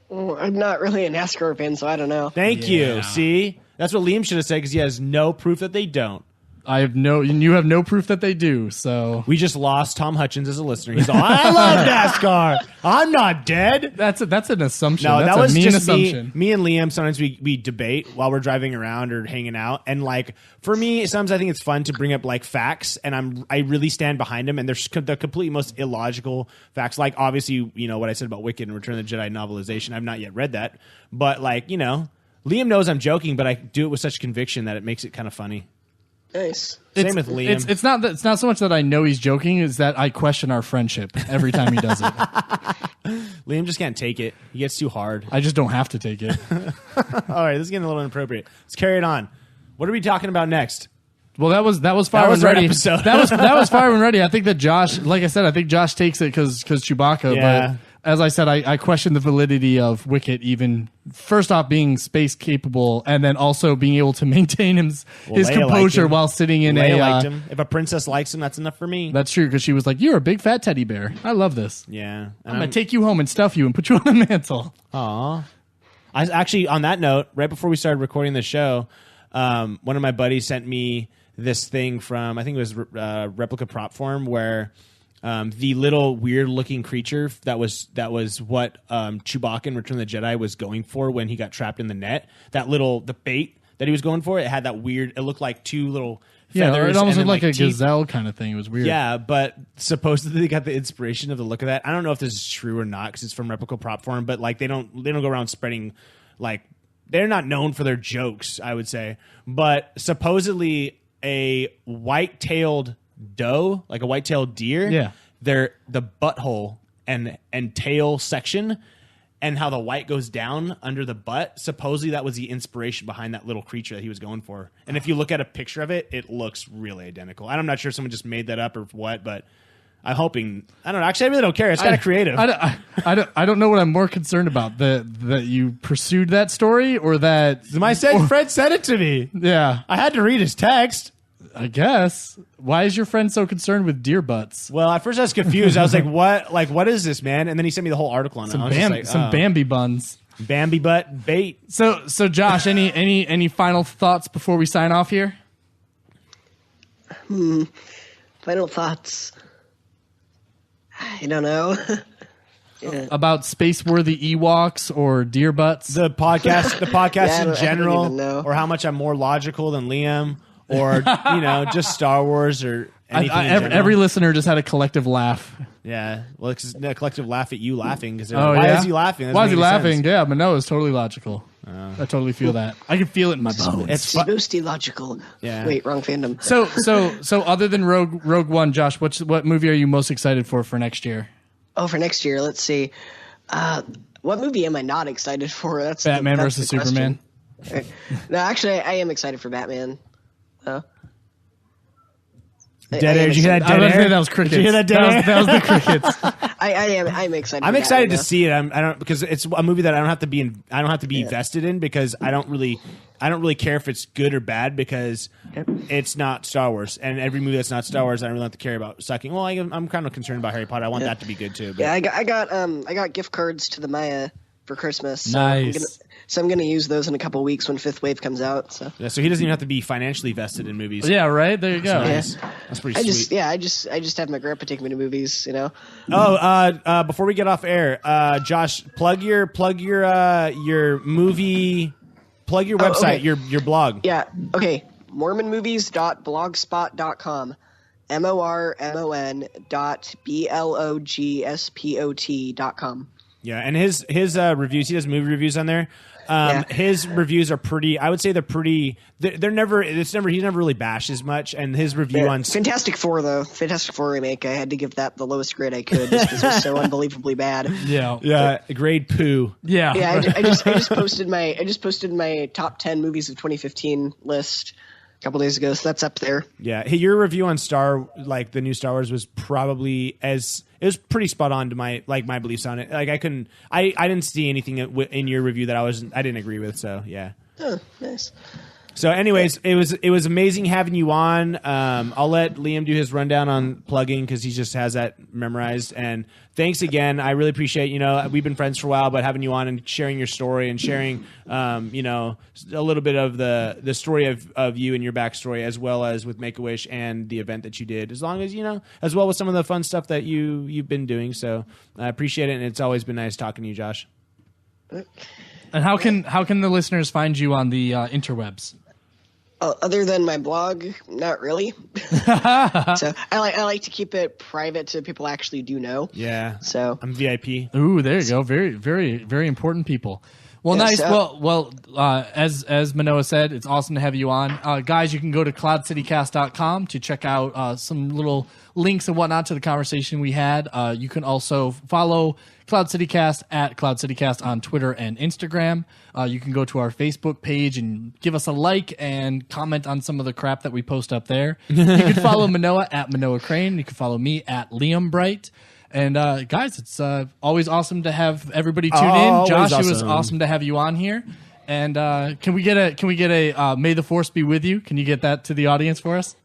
Well, I'm not really a NASCAR fan, so I don't know. Thank you. See, that's what Liam should have said because he has no proof that they don't. You have no proof that they do. So we just lost Tom Hutchins as a listener. He's all, I love NASCAR. I'm not dead. That's an assumption. No, that's that was a mean just assumption. Me and Liam. Sometimes we debate while we're driving around or hanging out, and like for me, sometimes I think it's fun to bring up like facts, and I really stand behind them. And they're the completely most illogical facts. Like obviously, you know what I said about Wicked and Return of the Jedi novelization. I've not yet read that, but like Liam knows I'm joking, but I do it with such conviction that it makes it kind of funny. Nice. Same with Liam. It's not so much that I know he's joking; is that I question our friendship every time he does it. Liam just can't take it. He gets too hard. I just don't have to take it. All right, this is getting a little inappropriate. Let's carry it on. What are we talking about next? Well, that was Fire and Ready. Episode. that was Fire and Ready. I think that Josh, like I said, I think Josh takes it because Chewbacca. Yeah. But as I said, I question the validity of Wicket, even first off being space capable, and then also being able to maintain his composure while sitting in Leia a. Liked him. If a princess likes him, that's enough for me. That's true because she was like, "You're a big fat teddy bear. I love this. Yeah, I'm gonna take you home and stuff you and put you on the mantle." Aw. I actually, on that note, right before we started recording the show, one of my buddies sent me this thing from, I think it was Replica Prop Form, where the little weird-looking creature that was what Chewbacca in Return of the Jedi was going for when he got trapped in the net. The bait that he was going for, it had that weird. It looked like two little feathers. Yeah, it almost looked like a teeth. gazelle kind of thing. It was weird. Yeah, but supposedly they got the inspiration of the look of that. I don't know if this is true or not because it's from Replica Prop Form, but like they don't go around spreading like they're not known for their jokes, I would say. But supposedly a white-tailed doe, like a white-tailed deer, the butthole and tail section and how the white goes down under the butt, supposedly that was the inspiration behind that little creature that he was going for. And if you look at a picture of it, it looks really identical. I'm not sure if someone just made that up or what, but I'm hoping. I don't know. Actually, I really don't care. It's kind of creative. I don't know what I'm more concerned about, that you pursued that story or that Fred said it to me. Yeah, I had to read his text. I guess. Why is your friend so concerned with deer butts? Well, at first I was confused. I was like, "What? Like, what is this, man?" And then he sent me the whole article on it. Some Bambi buns, Bambi butt bait. So Josh, any final thoughts before we sign off here? Final thoughts. I don't know. About space-worthy Ewoks or deer butts. The podcast in general, or how much I'm more logical than Liam. Or, just Star Wars or anything. Every listener just had a collective laugh. Yeah. Well, it's a collective laugh at you laughing. Because why is he laughing? Why is he laughing? Sense. Yeah, but no, it's totally logical. I totally feel that. I can feel it in my bones. It's supposed to be logical. Yeah. Wait, wrong fandom. So other than Rogue One, Josh, what movie are you most excited for next year? Oh, for next year, let's see. What movie am I not excited for? That's Batman versus Superman. No, actually, I am excited for Batman. Dead air. Did you hear that dead air? That was crickets. Did you hear that dead air? That was the crickets. I'm excited. I'm excited to see it. I don't because it's a movie that I don't have to be invested in because I don't really care if it's good or bad because it's not Star Wars, and every movie that's not Star Wars I don't really have to care about sucking. Well, I'm kind of concerned about Harry Potter. I want that to be good too. But. Yeah, I got gift cards to the Maya for Christmas. So nice. I'm gonna use those in a couple of weeks when Fifth Wave comes out. So he doesn't even have to be financially vested in movies. Yeah, right. There you go. That's nice. That's pretty sweet. I just have my grandpa take me to movies. You know. Oh, before we get off air, Josh, plug your movie, plug your website, okay. your blog. Yeah. Okay. Mormonmovies.blogspot.com. MORMON.BLOGSPOT.com. Yeah, and his reviews, he does movie reviews on there. His reviews are pretty. I would say they're pretty. They're never. He's never really bashed as much. And his review on Fantastic Four remake, I had to give that the lowest grade I could just because it was so unbelievably bad. Yeah, grade poo. Yeah. I just posted my top 10 movies of 2015 list a couple days ago, so that's up there. Yeah, your review on the new Star Wars was probably it was pretty spot on to my beliefs on it. Like I didn't see anything in your review that I didn't agree with. So yeah. Oh, nice. So, anyways, it was amazing having you on. I'll let Liam do his rundown on plugging because he just has that memorized. And thanks again. I really appreciate. We've been friends for a while, but having you on and sharing your story and sharing, a little bit of the story of you and your backstory, as well as with Make-A-Wish and the event that you did, as long as as well with some of the fun stuff that you've been doing. So I appreciate it, and it's always been nice talking to you, Josh. And how can the listeners find you on the interwebs? Other than my blog, not really. So I like to keep it private to people I actually do know. Yeah. So I'm VIP. Ooh, there you go. Very, very, very important people. Well, yeah, nice. So, As Manoa said, it's awesome to have you on. Guys, you can go to cloudcitycast.com to check out some little links and whatnot to the conversation we had. You can also follow Cloud Citycast at Cloud Citycast on Twitter and Instagram. You can go to our Facebook page and give us a like and comment on some of the crap that we post up there. You can follow Manoa at Manoa Crane. You can follow me at Liam Bright. And guys, it's always awesome to have everybody tune in. Josh, awesome. It was awesome to have you on here. And can we get a May the Force be with you? Can you get that to the audience for us?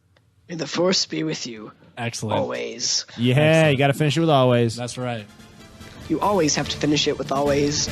May the Force be with you. Excellent. Always. Yeah, excellent. You got to finish it with always. That's right. You always have to finish it with always.